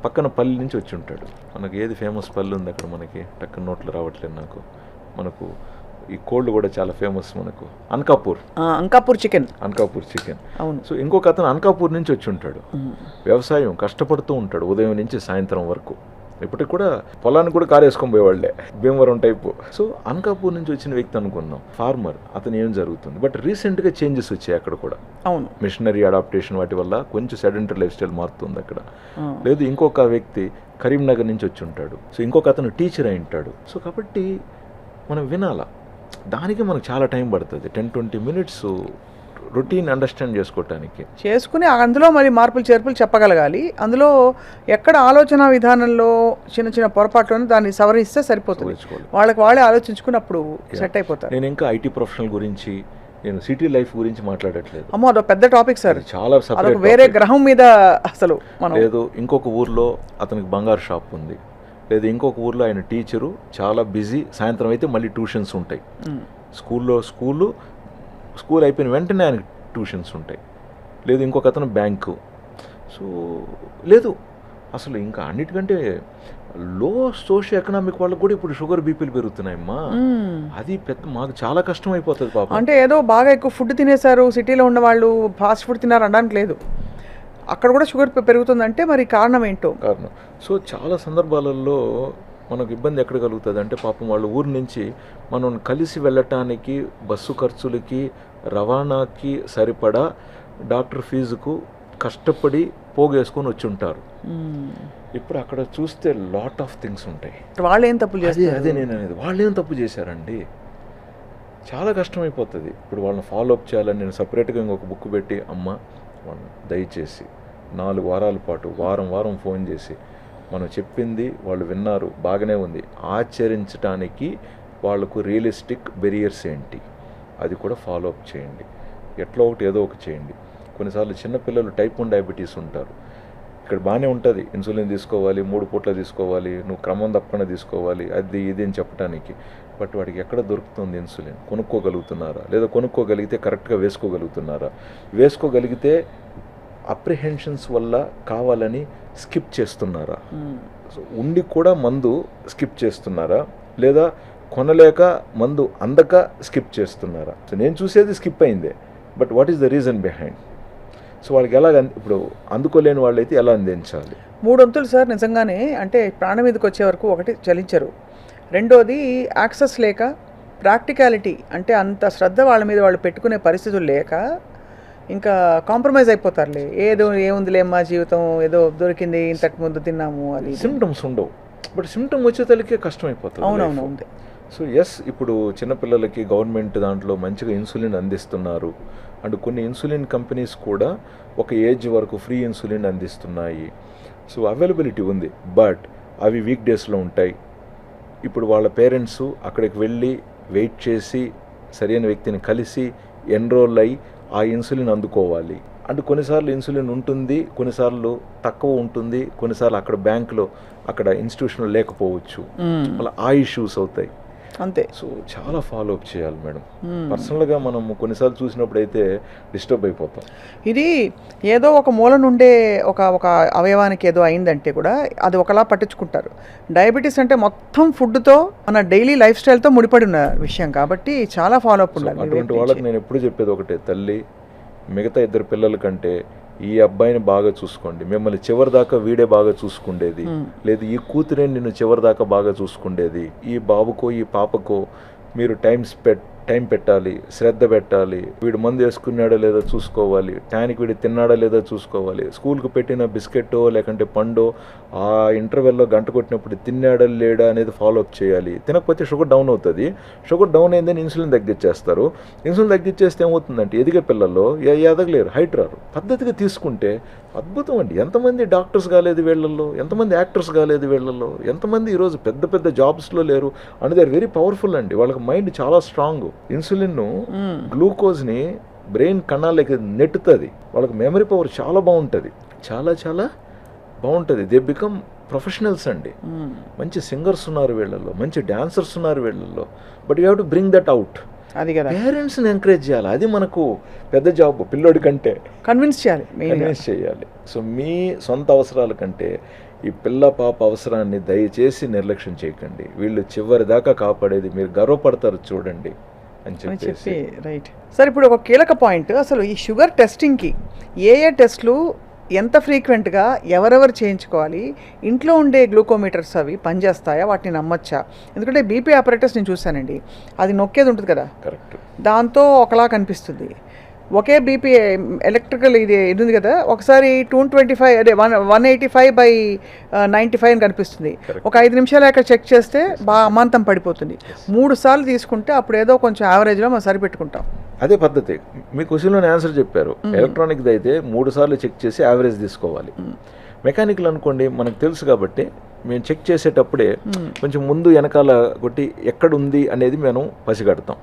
పక్కన పల్లి నుంచి వచ్చి ఉంటాడు. మనకి ఏది ఫేమస్ పల్లి ఉంది అక్కడ, మనకి టక్కన నోట్లు రావట్లేదు నాకు. మనకు ఈ కోల్డ్ కూడా చాలా ఫేమస్ మనకు, అంకాపూర్ చికెన్.
అవును.
సో ఇంకొక అతను అంకాపూర్ నుంచి వచ్చి ఉంటాడు. వ్యవసాయం కష్టపడుతూ ఉంటాడు ఉదయం నుంచి సాయంత్రం వరకు. ఇప్పటికి కూడా పొలానికి కూడా కారు వేసుకొని పోయేవాళ్ళే, భీమవరం టైపు. సో అంకాపూర్ నుంచి వచ్చిన వ్యక్తి అనుకున్నాం, ఫార్మర్. అతను ఏం జరుగుతుంది, బట్ రీసెంట్గా చేంజెస్ వచ్చాయి అక్కడ కూడా.
అవును,
మిషనరీ అడాప్టేషన్ వాటి వల్ల కొంచెం సెడెంటరీ లైఫ్ స్టైల్ మారుతుంది అక్కడ. లేదు ఇంకొక వ్యక్తి కరీంనగర్ నుంచి వచ్చి ఉంటాడు. సో ఇంకొక అతను టీచర్ అయి ఉంటాడు. సో కాబట్టి మనం వినాలా, దానికి మనకు చాలా టైం పడుతుంది, 10-20 minutes రొటీన్ అండర్స్టాండ్ చేసుకుని
అందులో మరి మార్పులు చేర్పులు చెప్పగలగాలి. అందులో ఎక్కడ ఆలోచన విధానంలో చిన్న చిన్న పొరపాట్లను దాన్ని సవరిస్తే సరిపోతుంది. వాళ్ళే ఆలోచించుకున్నప్పుడు సెట్ అయిపోతారు.
నేను ఇంకా ఐటీ ప్రొఫెషనల్ గురించి, నేను సిటీ లైఫ్ గురించి మాట్లాడట్లేదు.
అమ్మో, అదొక పెద్ద టాపిక్ సార్,
చాలా సపరేట్,
వేరే గ్రహం మీద అసలు.
లేదు ఇంకొక ఊర్లో అతనికి బంగారు షాప్ ఉంది, లేదు ఇంకొక ఊర్లో ఆయన టీచరు, చాలా బిజీ. సాయంత్రం అయితే మళ్ళీ ట్యూషన్స్ ఉంటాయి. స్కూల్ అయిపోయిన వెంటనే ఆయనకి ట్యూషన్స్ ఉంటాయి. లేదు ఇంకొక అతను బ్యాంకు. సో లేదు అసలు ఇంకా అన్నిటికంటే లో సోషియో ఎకనామిక్ వాళ్ళకి కూడా ఇప్పుడు షుగర్ బీపీలు పెరుగుతున్నాయమ్మా. అది మాకు చాలా కష్టం అయిపోతుంది పాపం.
అంటే ఏదో బాగా ఎక్కువ ఫుడ్ తినేశారు సిటీలో ఉన్న వాళ్ళు, ఫాస్ట్ ఫుడ్ తిన్నారు అనడానికి లేదు, అక్కడ కూడా షుగర్ పెరుగుతుందంటే మరి కారణం ఏంటో.
సో చాలా సందర్భాలలో మనకు ఇబ్బంది ఎక్కడ కలుగుతుంది అంటే, పాపం వాళ్ళు ఊరి నుంచి మనం కలిసి వెళ్ళటానికి, బస్సు ఖర్చులకి, రవాణాకి సరిపడా డాక్టర్ ఫీజుకు కష్టపడి పోగేసుకొని వచ్చి ఉంటారు. ఇప్పుడు అక్కడ చూస్తే లాట్ ఆఫ్ థింగ్స్ ఉంటాయి.
వాళ్ళు ఏం తప్పు చేస్తారు?
అదే నేను అనేది, వాళ్ళు ఏం తప్పు చేశారండి, చాలా కష్టమైపోతుంది. ఇప్పుడు వాళ్ళని ఫాలో అప్ చేయాలని నేను సపరేట్గా ఇంకొక బుక్ పెట్టి, అమ్మ వాళ్ళని దయచేసి 4 వారాల పాటు వారం ఫోన్ చేసి మనం చెప్పింది వాళ్ళు విన్నారు, బాగానే ఉంది, ఆచరించడానికి వాళ్ళకు రియలిస్టిక్ బెరియర్స్ ఏంటి అది కూడా ఫాలో అప్ చేయండి. ఏదో ఒకటి చేయండి. కొన్నిసార్లు చిన్నపిల్లలు టైప్ 1 డయాబెటీస్ ఉంటారు. ఇక్కడ బాగానే ఉంటుంది, ఇన్సులిన్ తీసుకోవాలి, 3 పూట్ల తీసుకోవాలి, నువ్వు క్రమం తప్పకుండా తీసుకోవాలి, అది ఇది అని చెప్పడానికి. బట్ వాడికి ఎక్కడ దొరుకుతుంది ఇన్సులిన్? కొనుక్కోగలుగుతున్నారా? లేదా కొనుక్కోగలిగితే కరెక్ట్గా వేసుకోగలిగితే అప్రిహెన్షన్స్ వల్ల కావాలని స్కిప్ చేస్తున్నారా? సో ఉండి కూడా మందు స్కిప్ చేస్తున్నారా? లేదా కొనలేక మందు అందక స్కిప్ చేస్తున్నారా? సో నేను చూసేది స్కిప్ అయిందే, but what is the reason behind? So వాళ్ళకి ఎలా, ఇప్పుడు అందుకోలేని వాళ్ళైతే ఎలా అందించాలి?
3 వంతులు సార్ నిజంగానే. అంటే ప్రాణం మీదకి వచ్చే వరకు ఒకటి చలించరు, రెండోది యాక్సెస్ లేక, ప్రాక్టికాలిటీ అంటే అంత శ్రద్ధ వాళ్ళ మీద వాళ్ళు పెట్టుకునే పరిస్థితులు లేక ఇంకా కాంప్రమైజ్ అయిపోతారులే. ఏముందిలే మా జీవితం, ఏదో దొరికింది, ఇంతకు ముందు తిన్నాము, అది.
సిమ్టమ్స్ ఉండవు, బట్ సిమ్టమ్ వచ్చే తల్లికే కష్టం అయిపోతుంది.
అవునవును.
సో ఇప్పుడు చిన్నపిల్లలకి గవర్నమెంట్ దాంట్లో మంచిగా ఇన్సులిన్ అందిస్తున్నారు. అండ్ కొన్ని ఇన్సులిన్ కంపెనీస్ కూడా ఒక ఏజ్ వరకు ఫ్రీ ఇన్సులిన్ అందిస్తున్నాయి. సో అవైలబిలిటీ ఉంది, బట్ అవి వీక్ డేస్లో ఉంటాయి. ఇప్పుడు వాళ్ళ పేరెంట్స్ అక్కడికి వెళ్ళి వెయిట్ చేసి సరైన వ్యక్తిని కలిసి ఎన్రోల్ అయ్యి ఆ ఇన్సులిన్ అందుకోవాలి. అంటే కొన్నిసార్లు ఇన్సులిన్ ఉంటుంది, కొన్నిసార్లు తక్కువ ఉంటుంది, కొన్నిసార్లు అక్కడ బ్యాంకులో, అక్కడ ఇన్స్టిట్యూషన్లో లేకపోవచ్చు. అలా ఆ ఇష్యూస్ అవుతాయి.
అంతే.
సో చాలా ఫాలో అప్ చేయాలి మేడం. పర్సనల్గా మనం కొన్నిసార్లు చూసినప్పుడు అయితే డిస్టర్బ్ అయిపోతాం.
ఇది ఏదో ఒక మూల నుండే ఒక అవయవానికి ఏదో అయిందంటే కూడా అది ఒకలా పట్టించుకుంటారు. డయాబెటీస్ అంటే మొత్తం ఫుడ్తో మన డైలీ లైఫ్ స్టైల్తో ముడిపడి ఉన్న విషయం కాబట్టి చాలా ఫాలో అప్ ఉండాలి.
అటువంటి వాళ్ళకి నేను ఎప్పుడు చెప్పేది ఒకటే, తల్లి మిగతా 2 పిల్లల కంటే ఈ అబ్బాయిని బాగా చూసుకోండి, మిమ్మల్ని చివరి దాకా వీడే బాగా చూసుకుండేది, లేదు ఈ కూతురే నిన్ను చివరి దాకా బాగా చూసుకుండేది. ఈ బాబుకో ఈ పాపకో మీరు టైం పెట్టాలి, శ్రద్ధ పెట్టాలి, వీడు మందు వేసుకున్నాడో లేదో చూసుకోవాలి, టైంకి వీడు తిన్నాడో లేదో చూసుకోవాలి, స్కూల్కి పెట్టిన బిస్కెట్టో లేకంటే పండో ఆ ఇంటర్వెల్లో గంట కొట్టినప్పుడు తిన్నాడా లేడా అనేది ఫాలో అప్ చేయాలి. తినకపోతే షుగర్ డౌన్ అవుతుంది. షుగర్ డౌన్ అయిందని ఇన్సులిన్ తగ్గించేస్తారు. ఇన్సులిన్ తగ్గించేస్తే ఏమవుతుందంటే ఎదిగే పిల్లల్లో ఎదగలేరు, హైట్ రారు. పద్ధతిగా తీసుకుంటే అద్భుతం అండి. ఎంతమంది డాక్టర్స్ కాలేదు వీళ్ళల్లో, ఎంతమంది యాక్టర్స్ కాలేదు వీళ్ళల్లో, ఎంతమంది ఈరోజు పెద్ద పెద్ద జాబ్స్లో లేరు. And they are very powerful అండి. వాళ్ళకి మైండ్ చాలా స్ట్రాంగ్. ఇన్సులిన్ గ్లూకోజ్ని బ్రెయిన్ కణాలకి నెట్టుతుంది. వాళ్ళకి మెమరీ పవర్ చాలా బాగుంటుంది, చాలా చాలా బాగుంటుంది. దే బికమ్ ప్రొఫెషనల్స్ అండి. మంచి సింగర్స్ ఉన్నారు వీళ్ళల్లో, మంచి డాన్సర్స్ ఉన్నారు వీళ్ళల్లో. But you have to bring that out.
అది కదా,
పేరెంట్స్ని ఎంకరేజ్ చేయాలి. అది మనకు పెద్ద జాబ్. పిల్లోడి కంటే
కన్విన్స్
చేయాలి. సో మీ సొంత అవసరాల కంటే ఈ పిల్ల పాప అవసరాన్ని దయచేసి నిర్లక్ష్యం చేయకండి. వీళ్ళు చివరి దాకా కాపాడేది మీరు గర్వపడతారు చూడండి అని చెప్పి.
Right sir. ఇప్పుడు ఒక కీలక పాయింట్, అసలు ఈ షుగర్ టెస్టింగ్కి ఏ టెస్ట్లు ఎంత ఫ్రీక్వెంట్గా ఎవరెవరు చేయించుకోవాలి, ఇంట్లో ఉండే గ్లూకోమీటర్స్ అవి పనిచేస్తాయా, వాటిని నమ్మచ్చా? ఎందుకంటే బీపీ ఆపరేటర్స్ నేను చూశానండి, అది నొక్కేది ఉంటుంది కదా,
కరెక్ట్,
దాంతో ఒకలా కనిపిస్తుంది. ఒకే బీపీ ఎలక్ట్రికల్ ఇది ఉంది కదా, ఒకసారి 225 అదే 185/95 అని కనిపిస్తుంది. ఒక 5 నిమిషాలు అక్కడ చెక్ చేస్తే బాగా అమాంతం పడిపోతుంది. 3 సార్లు తీసుకుంటే అప్పుడు ఏదో కొంచెం యావరేజ్లో మనం సరిపెట్టుకుంటాం.
అదే పద్ధతి. మీ క్వశ్చన్లోనే ఆన్సర్ చెప్పారు. ఎలక్ట్రానిక్ది అయితే 3 సార్లు చెక్ చేసి యావరేజ్ తీసుకోవాలి. మెకానికల్ అనుకోండి, మనకు తెలుసు కాబట్టి మేము చెక్ చేసేటప్పుడే కొంచెం ముందు వెనకాల కొట్టి ఎక్కడ ఉంది అనేది మేము పసిగడతాం.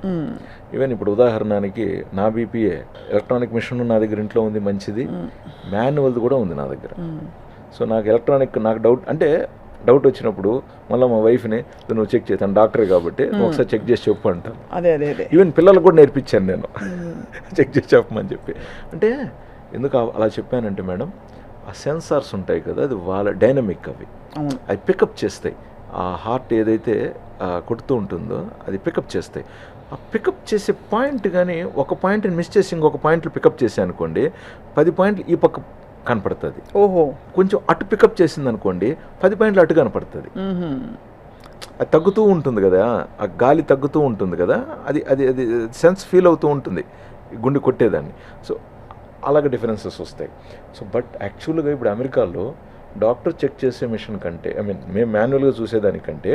ఈవెన్ ఇప్పుడు ఉదాహరణకి నా బీపీఏ ఎలక్ట్రానిక్ మిషన్ నా దగ్గర ఇంట్లో ఉంది, మంచిది. మాన్యువల్ది కూడా ఉంది నా దగ్గర. సో నాకు ఎలక్ట్రానిక్ డౌట్ వచ్చినప్పుడు మళ్ళీ మా వైఫ్ని నువ్వు చెక్ చేస్తాను, డాక్టర్ కాబట్టి ఒకసారి చెక్ చేసి చెప్పు అంటాను. ఈవెన్ పిల్లలకు కూడా నేర్పించాను నేను చెక్ చేసి చెప్పమని చెప్పి. అంటే ఎందుకు అలా చెప్పానంటే మేడం, ఆ సెన్సార్స్ ఉంటాయి కదా, అది వాళ్ళ డైనమిక్, అవి పికప్ చేస్తాయి. ఆ హార్ట్ ఏదైతే కొడుతూ ఉంటుందో అది పికప్ చేస్తాయి. ఆ పికప్ చేసే పాయింట్ కానీ ఒక పాయింట్ని మిస్ చేసి ఇంకొక పాయింట్లు పికప్ చేసే అనుకోండి, 10 పాయింట్లు ఈ పక్క కనపడుతుంది.
ఓహో,
కొంచెం అటు పికప్ చేసింది అనుకోండి, 10 పాయింట్లు అటు కనపడుతుంది. అది తగ్గుతూ ఉంటుంది కదా, ఆ గాలి తగ్గుతూ ఉంటుంది కదా, అది అది అది సెన్స్ ఫీల్ అవుతూ ఉంటుంది గుండె కొట్టేదాన్ని. సో అలాగే డిఫరెన్సెస్ వస్తాయి. సో బట్ యాక్చువల్గా ఇప్పుడు అమెరికాలో డాక్టర్ చెక్ చేసే మిషన్ కంటే మేము మాన్యువల్గా చూసేదానికంటే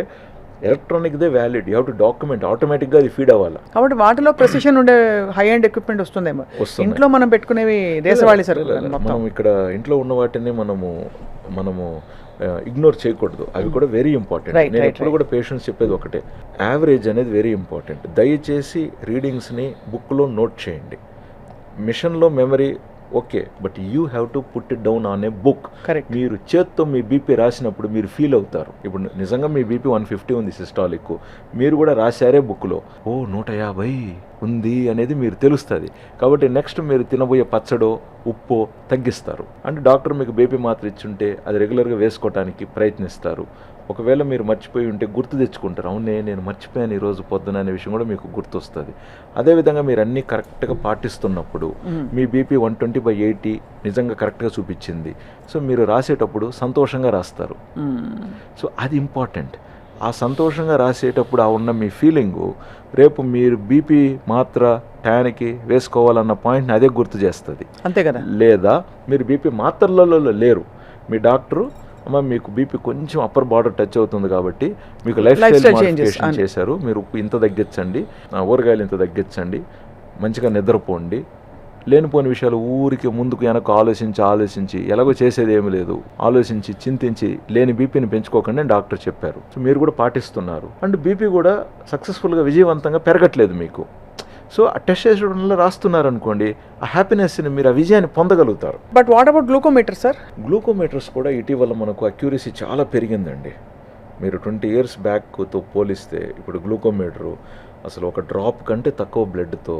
ఎలక్ట్రానిక్దే valid. You have to document, ఆటోమేటిక్గా అది ఫీడ్ అవ్వాలి.
కాబట్టి వాటిలో ప్రెసిషన్ ఉండే హై అండ్ ఎక్విప్మెంట్ వస్తుందేమో. ఇంట్లో మనం పెట్టుకునేవి దేశవాళీ సరుకులు.
మనం ఇక్కడ ఇంట్లో ఉన్న వాటిని మనము ఇగ్నోర్ చేయకూడదు. అవి కూడా వెరీ ఇంపార్టెంట్. నేను ఎప్పుడు కూడా పేషెంట్స్ చెప్పేది ఒకటే, యావరేజ్ అనేది వెరీ ఇంపార్టెంట్. దయచేసి రీడింగ్స్ని బుక్లో నోట్ చేయండి. మిషన్లో memory okay, but you have to put it down on a book. మీరు చేత్తో మీ బీపీ రాసినప్పుడు మీరు ఫీల్ అవుతారు. ఇప్పుడు నిజంగా మీ బీపీ 150 ఉంది సిస్టాలిక్, మీరు కూడా రాశారే బుక్లో, 150 ఉంది అనేది మీరు తెలుస్తుంది. కాబట్టి నెక్స్ట్ మీరు తినబోయే పచ్చడో ఉప్పో తగ్గిస్తారు. అంటే డాక్టర్ మీకు బీపీ మాత్ర ఇచ్చుంటే అది రెగ్యులర్గా వేసుకోవడానికి ప్రయత్నిస్తారు. ఒకవేళ మీరు మర్చిపోయి ఉంటే గుర్తు తెచ్చుకుంటారు, అవునే నేను మర్చిపోయాను ఈరోజు పొద్దున అనే విషయం కూడా మీకు గుర్తొస్తుంది. అదేవిధంగా మీరు అన్నీ కరెక్ట్గా పాటిస్తున్నప్పుడు మీ బీపీ 120/80 నిజంగా కరెక్ట్గా చూపించింది. సో మీరు రాసేటప్పుడు సంతోషంగా రాస్తారు. సో అది ఇంపార్టెంట్. ఆ సంతోషంగా రాసేటప్పుడు ఆ ఉన్న మీ ఫీలింగు రేపు మీరు బీపీ మాత్ర టయానికి వేసుకోవాలన్న పాయింట్ని అదే గుర్తు చేస్తుంది.
అంతే కదా.
లేదా మీరు బీపీ మాత్రలలో లేరు, మీ డాక్టరు అమ్మ మీకు బీపీ కొంచెం అప్పర్ బార్డర్ టచ్ అవుతుంది కాబట్టి మీకు లైఫ్ స్టైల్ మోడిఫికేషన్ చేశారు, మీరు ఉప్పు ఇంత తగ్గించండి, ఊరగాయలు ఇంత తగ్గించండి, మంచిగా నిద్రపోండి, లేనిపోని విషయాలు ఊరికి ముందుకు వెనక ఆలోచించి ఎలాగో చేసేది ఏమి లేదు, ఆలోచించి చింతించి లేని బీపీని పెంచుకోకండి అని డాక్టర్ చెప్పారు. సో మీరు కూడా పాటిస్తున్నారు. అండ్ బీపీ కూడా సక్సెస్ఫుల్గా విజయవంతంగా పెరగట్లేదు మీకు. సో ఆ టెస్ట్ చేసడంలో రాస్తున్నారు అనుకోండి, ఆ హ్యాపీనెస్ని మీరు ఆ విజయాన్ని పొందగలుగుతారు.
But what about glucometer sir?
Glucometers కూడా ఇటీవల మనకు అక్యూరసీ చాలా పెరిగిందండి. మీరు 20 years బ్యాక్తో పోలిస్తే ఇప్పుడు గ్లూకోమీటరు అసలు ఒక డ్రాప్ కంటే తక్కువ బ్లడ్తో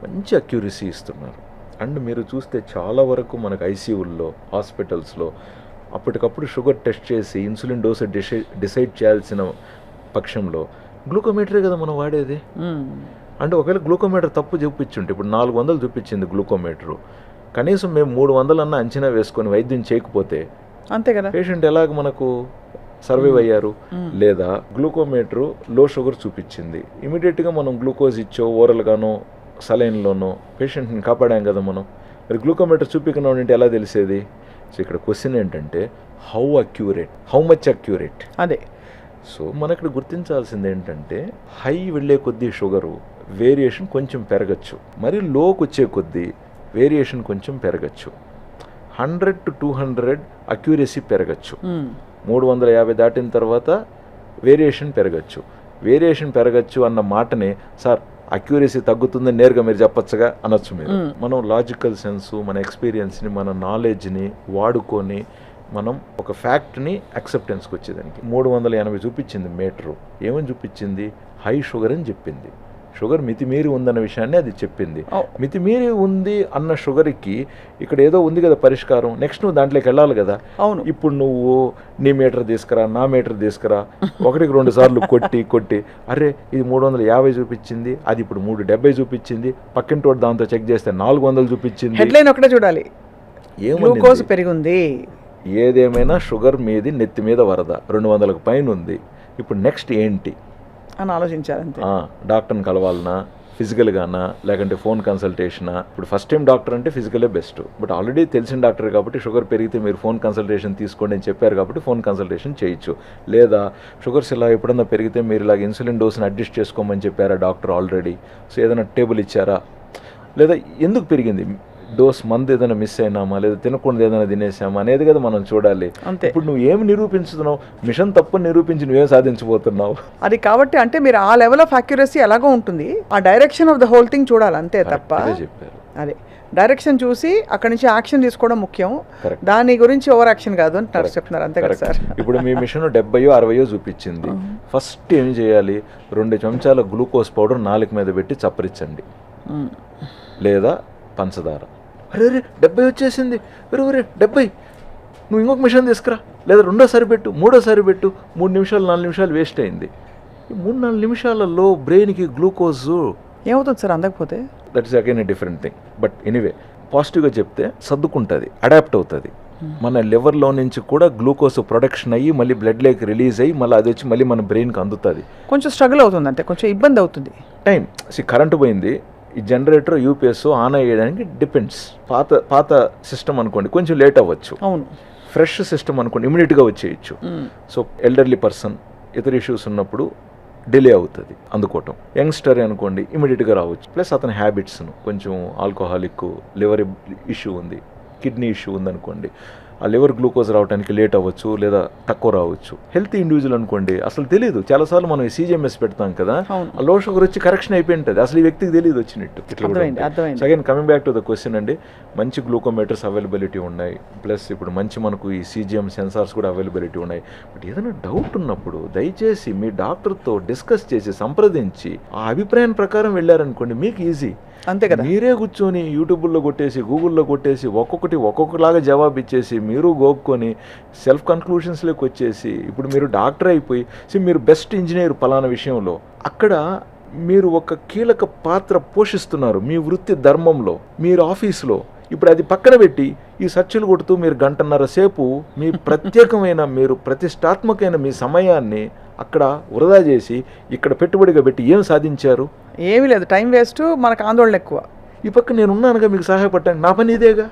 మంచి అక్యూరసీ ఇస్తున్నారు. అండ్ మీరు చూస్తే చాలా వరకు మనకు ఐసీయూల్లో హాస్పిటల్స్లో అప్పటికప్పుడు షుగర్ టెస్ట్ చేసి ఇన్సులిన్ డోసు డిసైడ్ చేయాల్సిన పక్షంలో గ్లూకోమీటరే కదా మనం వాడేది. అంటే ఒకవేళ గ్లూకోమీటర్ తప్పు చూపించుంటే ఇప్పుడు 400 చూపించింది గ్లూకోమీటరు, కనీసం మేము 300 అన్న అంచనా వేసుకొని వైద్యం చేయకపోతే
అంతే కదా
పేషెంట్ ఎలాగ మనకు సర్వైవ్ అయ్యారు. లేదా గ్లూకోమీటరు లో షుగర్ చూపించింది, ఇమీడియట్గా మనం గ్లూకోజ్ ఇచ్చో ఓరల్గానో సలైన్లోనో పేషెంట్ని కాపాడాం కదా మనం. మరి గ్లూకోమీటర్ చూపించిన ఉంటే ఎలా తెలిసేది? సో ఇక్కడ క్వశ్చన్ ఏంటంటే హౌ మచ్ అక్యూరేట్
అదే.
సో మనం ఇక్కడ గుర్తించాల్సింది ఏంటంటే హై వెళ్ళే కొద్దీ షుగరు వేరియేషన్ కొంచెం పెరగచ్చు, మరి లోకి వచ్చే కొద్దీ వేరియేషన్ కొంచెం పెరగచ్చు. 100 to 200 అక్యూరసీ పెరగచ్చు. 350 దాటిన తర్వాత వేరియేషన్ పెరగచ్చు అన్న మాటనే సార్ అక్యూరసీ తగ్గుతుందని నేరుగా మీరు చెప్పచ్చుగా అనొచ్చు మీరు. మనం లాజికల్ సెన్సు, మన ఎక్స్పీరియన్స్ని, మన నాలెడ్జ్ని వాడుకొని మనం ఒక ఫ్యాక్ట్ని అక్సెప్టెన్స్కి వచ్చేదానికి 380 చూపించింది మీటరు. ఏమని చూపించింది? హై షుగర్ అని చెప్పింది. షుగర్ మితిమీరి ఉందన్న విషయాన్ని అది చెప్పింది. మితిమీరి ఉంది అన్న షుగర్కి ఇక్కడ ఏదో ఉంది కదా పరిష్కారం. నెక్స్ట్ నువ్వు దాంట్లోకి వెళ్ళాలి కదా.
అవును.
ఇప్పుడు నువ్వు నీ మీటర్ తీసుకురా, నా మీటర్ తీసుకురా, 1-2 సార్లు కొట్టి అరే ఇది 350 చూపించింది, అది ఇప్పుడు 370 చూపించింది, పక్కింటోటి దాంతో చెక్ చేస్తే 400 చూపించింది.
హెడ్లైన్ ఒకటే చూడాలి, గ్లూకోజ్ పెరిగింది.
ఏదేమైనా షుగర్ మీది నెత్తి మీద వరద 200కు పైన ఉంది. ఇప్పుడు నెక్స్ట్ ఏంటి
అని ఆలోచించాలంటే
డాక్టర్ని కలవాలనా, ఫిజికల్గానా, లేకంటే ఫోన్ కన్సల్టేషనా? ఇప్పుడు ఫస్ట్ టైం డాక్టర్ అంటే ఫిజికలే బెస్ట్. బట్ ఆల్రెడీ తెలిసిన డాక్టర్ కాబట్టి షుగర్ పెరిగితే మీరు ఫోన్ కన్సల్టేషన్ తీసుకోండి అని చెప్పారు కాబట్టి ఫోన్ కన్సల్టేషన్ చేయొచ్చు. లేదా షుగర్స్ ఇలా ఎప్పుడన్నా పెరిగితే మీరు ఇలాగ ఇన్సులిన్ డోస్ని అడ్జస్ట్ చేసుకోమని చెప్పారా డాక్టర్ ఆల్రెడీ? సో ఏదైనా టేబుల్ ఇచ్చారా? లేదా ఎందుకు పెరిగింది? డోస్ మందు ఏదైనా మిస్ అయినామా, లేదా తినకుండా ఏదైనా తినేసామా అనేది కదా మనం చూడాలి. ఇప్పుడు నువ్వు ఏమి నిరూపించుతున్నావు? మిషన్ తప్పు నిరూపించి నువ్వేం సాధించబోతున్నావు?
అది కాబట్టి అంటే మీరు ఆ లెవెల్ ఆఫ్ అక్యురసీ ఎలాగో ఉంటుంది, ఆ direction of the whole thing చూడాలి అంతే తప్ప.
చెప్పారు
అదే డైరెక్షన్ చూసి అక్కడి నుంచి యాక్షన్ తీసుకోవడం ముఖ్యం, దాని గురించి ఓవర్ యాక్షన్ కాదు అని చెప్తున్నారు. అంతే కదా సార్?
ఇప్పుడు మీ మిషన్ 70-60 చూపించింది. ఫస్ట్ ఏం చేయాలి? 2 చెంచాల గ్లూకోజ్ పౌడర్ 4 మీద పెట్టి చప్పరించండి, లేదా పంచదార. అరే 70 వచ్చేసింది, అరే 70, నువ్వు ఇంకొక మిషన్ తీసుకురా, లేదా 2ోసారి పెట్టు, 3ోసారి పెట్టు. 3 నిమిషాలు 4 నిమిషాలు వేస్ట్ అయింది. ఈ 3-4 నిమిషాలలో బ్రెయిన్కి గ్లూకోజ్
ఏమవుతుంది సార్ అందకపోతే?
That is again a different thing. But anyway పాజిటివ్గా చెప్తే సర్దుకుంటుంది, అడాప్ట్ అవుతుంది. మన లివర్లో నుంచి కూడా గ్లూకోజ్ ప్రొడక్షన్ అయ్యి మళ్ళీ బ్లడ్లోకి రిలీజ్ అయ్యి మళ్ళీ అది వచ్చి మళ్ళీ మన బ్రెయిన్కి అందుతుంది.
కొంచెం స్ట్రగుల్ అవుతుంది, అంటే కొంచెం ఇబ్బంది అవుతుంది.
టైం కరెంటు పోయింది, ఈ జనరేటర్ యూపీఎస్ ఆన్ అయ్యేయడానికి డిపెండ్స్. పాత సిస్టమ్ అనుకోండి కొంచెం లేట్ అవ్వచ్చు.
అవును.
ఫ్రెష్ సిస్టమ్ అనుకోండి ఇమీడియట్గా వచ్చేయచ్చు. సో ఎల్డర్లీ పర్సన్ ఇతర ఇష్యూస్ ఉన్నప్పుడు డిలే అవుతుంది అందుకోవటం. యంగ్స్టర్ అనుకోండి ఇమీడియట్గా రావచ్చు. ప్లస్ అతని హ్యాబిట్స్ను కొంచెం ఆల్కహాలిక్, లివర్ ఇష్యూ ఉంది, కిడ్నీ ఇష్యూ ఉందనుకోండి, ఆ లివర్ గ్లూకోజ్ రావడానికి లేట్ అవ్వచ్చు లేదా తక్కువ రావచ్చు. హెల్తీ ఇండివిజువల్ అనుకోండి అసలు తెలియదు, చాలాసార్లు మనం సీజీఎంఎస్ పెడతాం కదా, ఆ లో షుగర్ వచ్చి కరెక్షన్ అయిపోయి ఉంటుంది, అసలు ఈ వ్యక్తికి తెలియదు వచ్చినట్టు. Again coming back to the question అండి, మంచి గ్లూకోమీటర్స్ అవైలబిలిటీ ఉన్నాయి, ప్లస్ ఇప్పుడు మంచి మనకు ఈ సీజీఎం సెన్సార్స్ కూడా అవైలబిలిటీ ఉన్నాయి. బట్ ఏదైనా డౌట్ ఉన్నప్పుడు దయచేసి మీ డాక్టర్తో డిస్కస్ చేసి సంప్రదించి ఆ అభిప్రాయం ప్రకారం వెళ్ళారనుకోండి మీకు ఈజీ.
అంతే కదా?
మీరే కూర్చొని యూట్యూబ్లో కొట్టేసి గూగుల్లో కొట్టేసి ఒక్కొక్కలాగా జవాబు ఇచ్చేసి మీరు గోక్కొని సెల్ఫ్ కన్క్లూషన్స్లోకి వచ్చేసి ఇప్పుడు మీరు డాక్టర్ అయిపోయి మీరు బెస్ట్ ఇంజనీర్ పలానా విషయంలో, అక్కడ మీరు ఒక కీలక పాత్ర పోషిస్తున్నారు మీ వృత్తి ధర్మంలో, మీరు ఆఫీస్లో. ఇప్పుడు అది పక్కన పెట్టి ఈ సర్చలు కొడుతూ మీరు 1.5 గంటల సేపు మీ ప్రత్యేకమైన మీరు ప్రతిష్టాత్మకమైన మీ సమయాన్ని అక్కడ వృధా చేసి ఇక్కడ పెట్టుబడిగా పెట్టి ఏం సాధించారు?
ఏమీ లేదు, టైం వేస్ట్, మనకు ఆందోళన ఎక్కువ.
ఈ పక్క నేను ఉన్నానుగా మీకు సహాయపడటానికి, నా పని ఇదేగా,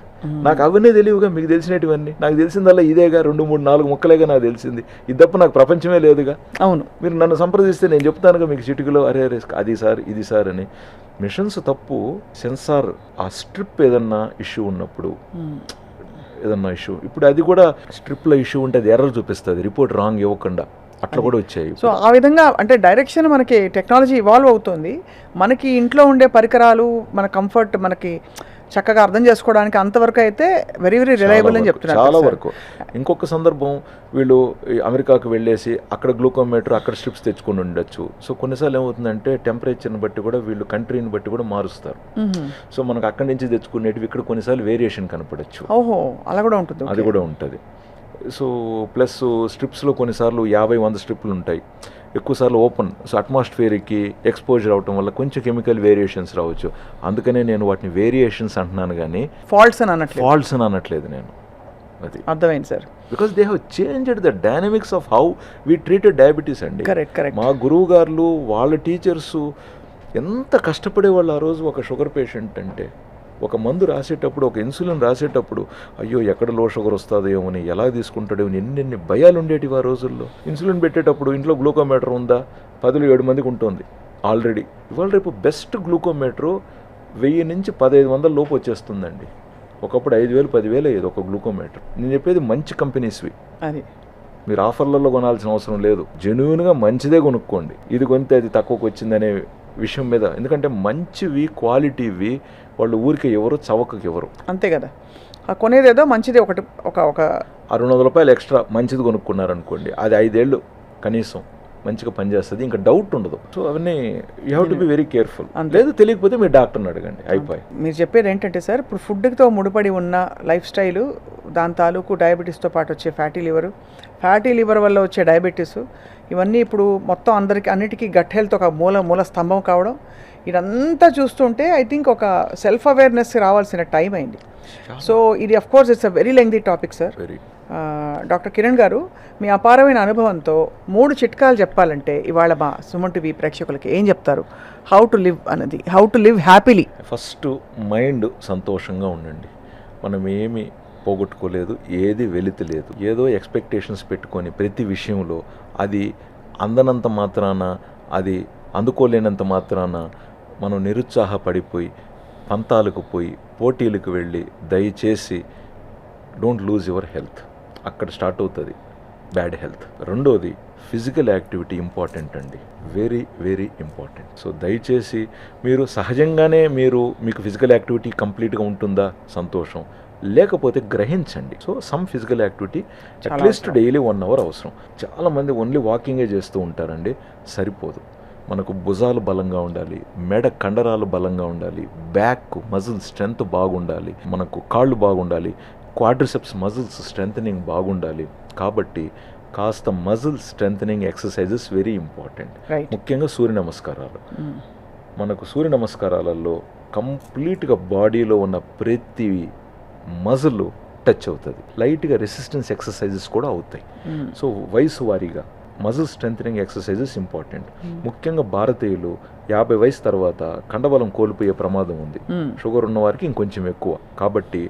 నాకు అవన్నీ తెలియవుగా, మీకు తెలిసినటువన్నీ నాకు తెలిసిందల్లా ఇదేగా, 2, 3, 4 ముక్కలేగా నాకు తెలిసింది, ఇది తప్ప నాకు ప్రపంచమే లేదుగా.
అవును.
మీరు నన్ను సంప్రదిస్తే నేను చెప్తానుగా మీకు చిటికలో అరే అది సార్ ఇది సార్ అని. మిషన్స్ తప్పు, సెన్సార్ ఆ స్ట్రిప్ ఏదన్నా ఇష్యూ ఉన్నప్పుడు ఏదన్నా ఇష్యూ, ఇప్పుడు అది కూడా స్ట్రిప్లో ఇష్యూ ఉంటే అది ఎర్రర్ చూపిస్తుంది, రిపోర్ట్ రాంగ్ ఇవ్వకుండా, అట్లా కూడా వచ్చాయి.
సో ఆ విధంగా అంటే డైరెక్షన్ మనకి టెక్నాలజీ ఇవాల్వ్ అవుతుంది, మనకి ఇంట్లో ఉండే పరికరాలు మన కంఫర్ట్ మనకి చక్కగా అర్థం చేసుకోవడానికి అంతవరకు అయితే వెరీ వెరీ రిలయబుల్ అని చెప్తున్నారు
చాలా
సార్.
వరకు. ఇంకొక సందర్భం వీళ్ళు ఈ అమెరికాకు వెళ్ళేసి అక్కడ గ్లూకోమీటర్ అక్కడ స్ట్రిప్స్ తెచ్చుకొని ఉండొచ్చు. సో కొన్నిసార్లు ఏమవుతుందంటే టెంపరేచర్ని బట్టి కూడా వీళ్ళు కంట్రీని బట్టి కూడా మారుస్తారు. సో మనకు అక్కడి నుంచి తెచ్చుకునేటివి ఇక్కడ కొన్నిసార్లు వేరియేషన్ కనపడచ్చు.
ఓహో, అలా కూడా ఉంటుంది.
అది కూడా ఉంటుంది. సో ప్లస్ స్ట్రిప్స్లో కొన్నిసార్లు 50-100 స్ట్రిప్లు ఉంటాయి, ఎక్కువసార్లు ఓపెన్. సో అట్మాస్ఫియర్కి ఎక్స్పోజర్ అవటం వల్ల కొంచెం కెమికల్ వేరియేషన్స్ రావచ్చు. అందుకనే నేను వాటిని వేరియేషన్స్ అంటున్నాను కానీ
ఫాల్ట్స్ అని
అనట్లేదు నేను. అది
అర్థమైంది sir.
Because they have changed the dynamics of how we treated diabetes అండి.
కరెక్ట్.
మా గురువు గారు వాళ్ళ టీచర్స్ ఎంత కష్టపడేవాళ్ళు ఆ రోజు. ఒక షుగర్ పేషెంట్ అంటే ఒక మందు రాసేటప్పుడు, ఒక ఇన్సులిన్ రాసేటప్పుడు అయ్యో ఎక్కడ లో షుగర్ వస్తుందేమో అని, ఎలా తీసుకుంటాడేమో, ఎన్ని భయాలు ఉండేటివి ఆ రోజుల్లో. ఇన్సులిన్ పెట్టేటప్పుడు ఇంట్లో గ్లూకోమీటర్ ఉందా, 7 మందికి ఉంటుంది ఆల్రెడీ. ఇవాళ రేపు బెస్ట్ గ్లూకోమీటరు 1000 నుంచి 1500 లోపు వచ్చేస్తుందండి. ఒకప్పుడు 5000 10,000 అయ్యేది ఒక గ్లూకోమీటర్. నేను చెప్పేది మంచి కంపెనీస్వి.
అది
మీరు ఆఫర్లలో కొనాల్సిన అవసరం లేదు, జెన్యూన్గా మంచిదే కొనుక్కోండి. ఇది కొనితే అది తక్కువకు వచ్చిందనే విషయం మీద. ఎందుకంటే మంచివి క్వాలిటీవి వాళ్ళు ఊరికే ఎవరు చవకకి ఎవరు.
అంతే కదా. కొనేదేదో మంచిది ఒకటి ఒక
600 రూపాయలు ఎక్స్ట్రా మంచిది కొనుక్కున్నారనుకోండి, అది 5 ఏళ్ళు కనీసం మంచిగా పనిచేస్తుంది, ఇంకా డౌట్ ఉండదు. సో అవన్నీ you have to be very careful. లేదు తెలియకపోతే మీ డాక్టర్ని అడగండి, అయిపోయి.
మీరు చెప్పేది ఏంటంటే సార్, ఇప్పుడు ఫుడ్తో ముడిపడి ఉన్న లైఫ్ స్టైలు, దాని తాలూకు డయాబెటీస్తో పాటు వచ్చే ఫ్యాటీ లివర్ వల్ల వచ్చే డయాబెటీస్, ఇవన్నీ ఇప్పుడు మొత్తం అన్నిటికీ గట్ హెల్త్ ఒక మూల స్తంభం కావడం, ఇదంతా చూస్తుంటే ఐ థింక్ ఒక సెల్ఫ్ అవేర్నెస్ రావాల్సిన టైం అయింది. సో ఇది of course it's a very lengthy topic sir. Doctor Kiran గారు, మీ అపారమైన అనుభవంతో 3 చిట్కాలు చెప్పాలంటే ఇవాళ మా సుమన్ టీవీ ప్రేక్షకులకి ఏం చెప్తారు? How to live happily.
First mind సంతోషంగా ఉండండి. మనం ఏమి పోగొట్టుకోలేదు, ఏది వెలితలేదు. ఏదో ఎక్స్పెక్టేషన్స్ పెట్టుకొని ప్రతి విషయంలో అది అందనంత మాత్రాన, అది అందుకోలేనంత మాత్రాన మనం నిరుత్సాహపడిపోయి పంతాలకు పోయి పోటీలకు వెళ్ళి దయచేసి డోంట్ లూజ్ యువర్ హెల్త్. అక్కడ స్టార్ట్ అవుతుంది బ్యాడ్ హెల్త్. రెండోది ఫిజికల్ యాక్టివిటీ ఇంపార్టెంట్ అండి, వెరీ వెరీ ఇంపార్టెంట్. సో దయచేసి మీరు సహజంగానే మీకు ఫిజికల్ యాక్టివిటీ కంప్లీట్గా ఉంటుందా, సంతోషం. లేకపోతే గ్రహించండి. So some physical activity at least daily 1 hour అవసరం. చాలామంది ఓన్లీ వాకింగే చేస్తూ ఉంటారండి, సరిపోదు. మనకు భుజాలు బలంగా ఉండాలి, మెడ కండరాలు బలంగా ఉండాలి, బ్యాక్ మజిల్ స్ట్రెంగ్త్ బాగుండాలి, మనకు కాళ్ళు బాగుండాలి, క్వాడ్రిసెప్స్ మజిల్స్ స్ట్రెంథనింగ్ బాగుండాలి. కాబట్టి కాస్త muscle strengthening exercises very important. ముఖ్యంగా సూర్య నమస్కారాలు. మనకు సూర్య నమస్కారాలలో కంప్లీట్గా బాడీలో ఉన్న ప్రతి మజిల్ టచ్ అవుతుంది. లైట్గా రెసిస్టెన్స్ ఎక్సర్సైజెస్ కూడా అవుతాయి. సో వయసు వారీగా మజిల్ స్ట్రెంథనింగ్ ఎక్సర్సైజెస్ ఇంపార్టెంట్. ముఖ్యంగా భారతీయులు 50 వయసు తర్వాత కండబలం కోల్పోయే ప్రమాదం ఉంది. షుగర్ ఉన్న వారికి ఇంకొంచెం ఎక్కువ. కాబట్టి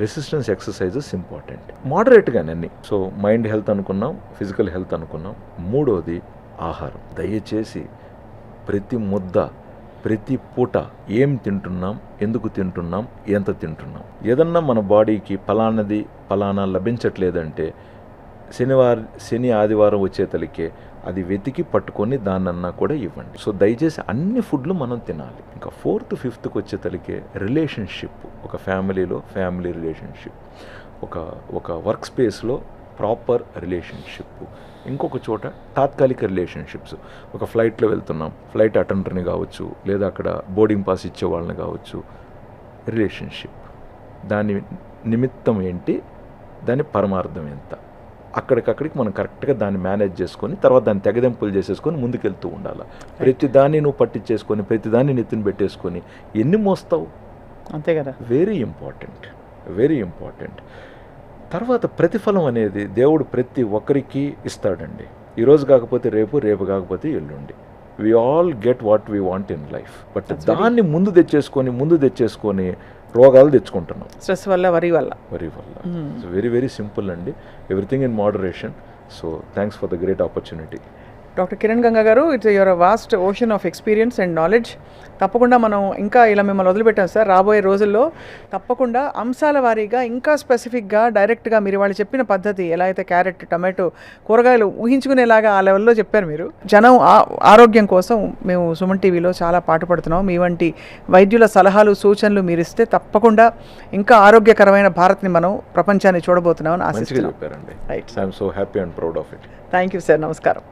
రెసిస్టెన్స్ ఎక్సర్సైజెస్ ఇంపార్టెంట్, మోడరేట్గానే అన్ని. సో మైండ్ హెల్త్ అనుకున్నాం, ఫిజికల్ హెల్త్ అనుకున్నాం. మూడోది ఆహారం. దయచేసి ప్రతి ముద్ద, ప్రతి పూట ఏం తింటున్నాం, ఎందుకు తింటున్నాం, ఎంత తింటున్నాం. ఏదన్నా మన బాడీకి ఫలానా లభించట్లేదంటే శని ఆదివారం వచ్చేతలికే అది వెతికి పట్టుకొని దాన్నన్నా కూడా ఇవ్వండి. సో దయచేసి అన్ని ఫుడ్లు మనం తినాలి. ఇంకా 4th 5th వచ్చేతలికే రిలేషన్షిప్, ఒక ఫ్యామిలీలో ఫ్యామిలీ రిలేషన్షిప్, ఒక వర్క్ స్పేస్లో ప్రాపర్ రిలేషన్షిప్, ఇంకొక చోట తాత్కాలిక రిలేషన్షిప్స్. ఒక ఫ్లైట్లో వెళ్తున్నాం, ఫ్లైట్ అటెండర్ని కావచ్చు, లేదా అక్కడ బోర్డింగ్ పాస్ ఇచ్చే వాళ్ళని కావచ్చు. రిలేషన్షిప్ దాని నిమిత్తం ఏంటి, దాని పరమార్థం ఎంత, అక్కడికక్కడికి మనం కరెక్ట్గా దాన్ని మేనేజ్ చేసుకొని తర్వాత దాన్ని తెగదెంపులు చేసేసుకొని ముందుకెళ్తూ ఉండాలి. ప్రతిదాన్ని నువ్వు పట్టించేసుకొని ప్రతిదాన్ని నెత్తిని పెట్టేసుకొని ఎన్ని మోస్తావు?
అంతే కదా.
Very important, very important. తర్వాత ప్రతిఫలం అనేది దేవుడు ప్రతి ఒక్కరికి ఇస్తాడండి. ఈరోజు కాకపోతే రేపు, రేపు కాకపోతే ఎల్లుండి. We all get what we want in life. But దాన్ని ముందు తెచ్చేసుకొని రోగాలు తెచ్చుకుంటున్నాం,
స్ట్రెస్ వల్ల, వరి వల్ల.
వెరీ వెరీ సింపుల్ అండి. Everything in moderation. So thanks for the great opportunity.
Doctor Kiran Ganga గారు, it's your vast ocean of experience and knowledge. తప్పకుండా మనం ఇంకా ఇలా మిమ్మల్ని వదిలిపెట్టాం సార్. రాబోయే రోజుల్లో తప్పకుండా అంశాల వారీగా ఇంకా స్పెసిఫిక్గా డైరెక్ట్గా మీరు వాళ్ళు చెప్పిన పద్ధతి ఎలా అయితే క్యారెట్, టమాటో, కూరగాయలు ఊహించుకునేలాగా ఆ లెవెల్లో చెప్పారు మీరు. జనం ఆరోగ్యం కోసం మేము సుమన్ టీవీలో చాలా పాటుపడుతున్నాం. మీ వంటి వైద్యుల సలహాలు, సూచనలు మీరు ఇస్తే తప్పకుండా ఇంకా ఆరోగ్యకరమైన భారత్ని మనం ప్రపంచాన్ని చూడబోతున్నామని ఆశిస్తున్నాం.
చెప్పారండి.
Right.
I'm so happy and proud of it.
Thank you sir. నమస్కారం.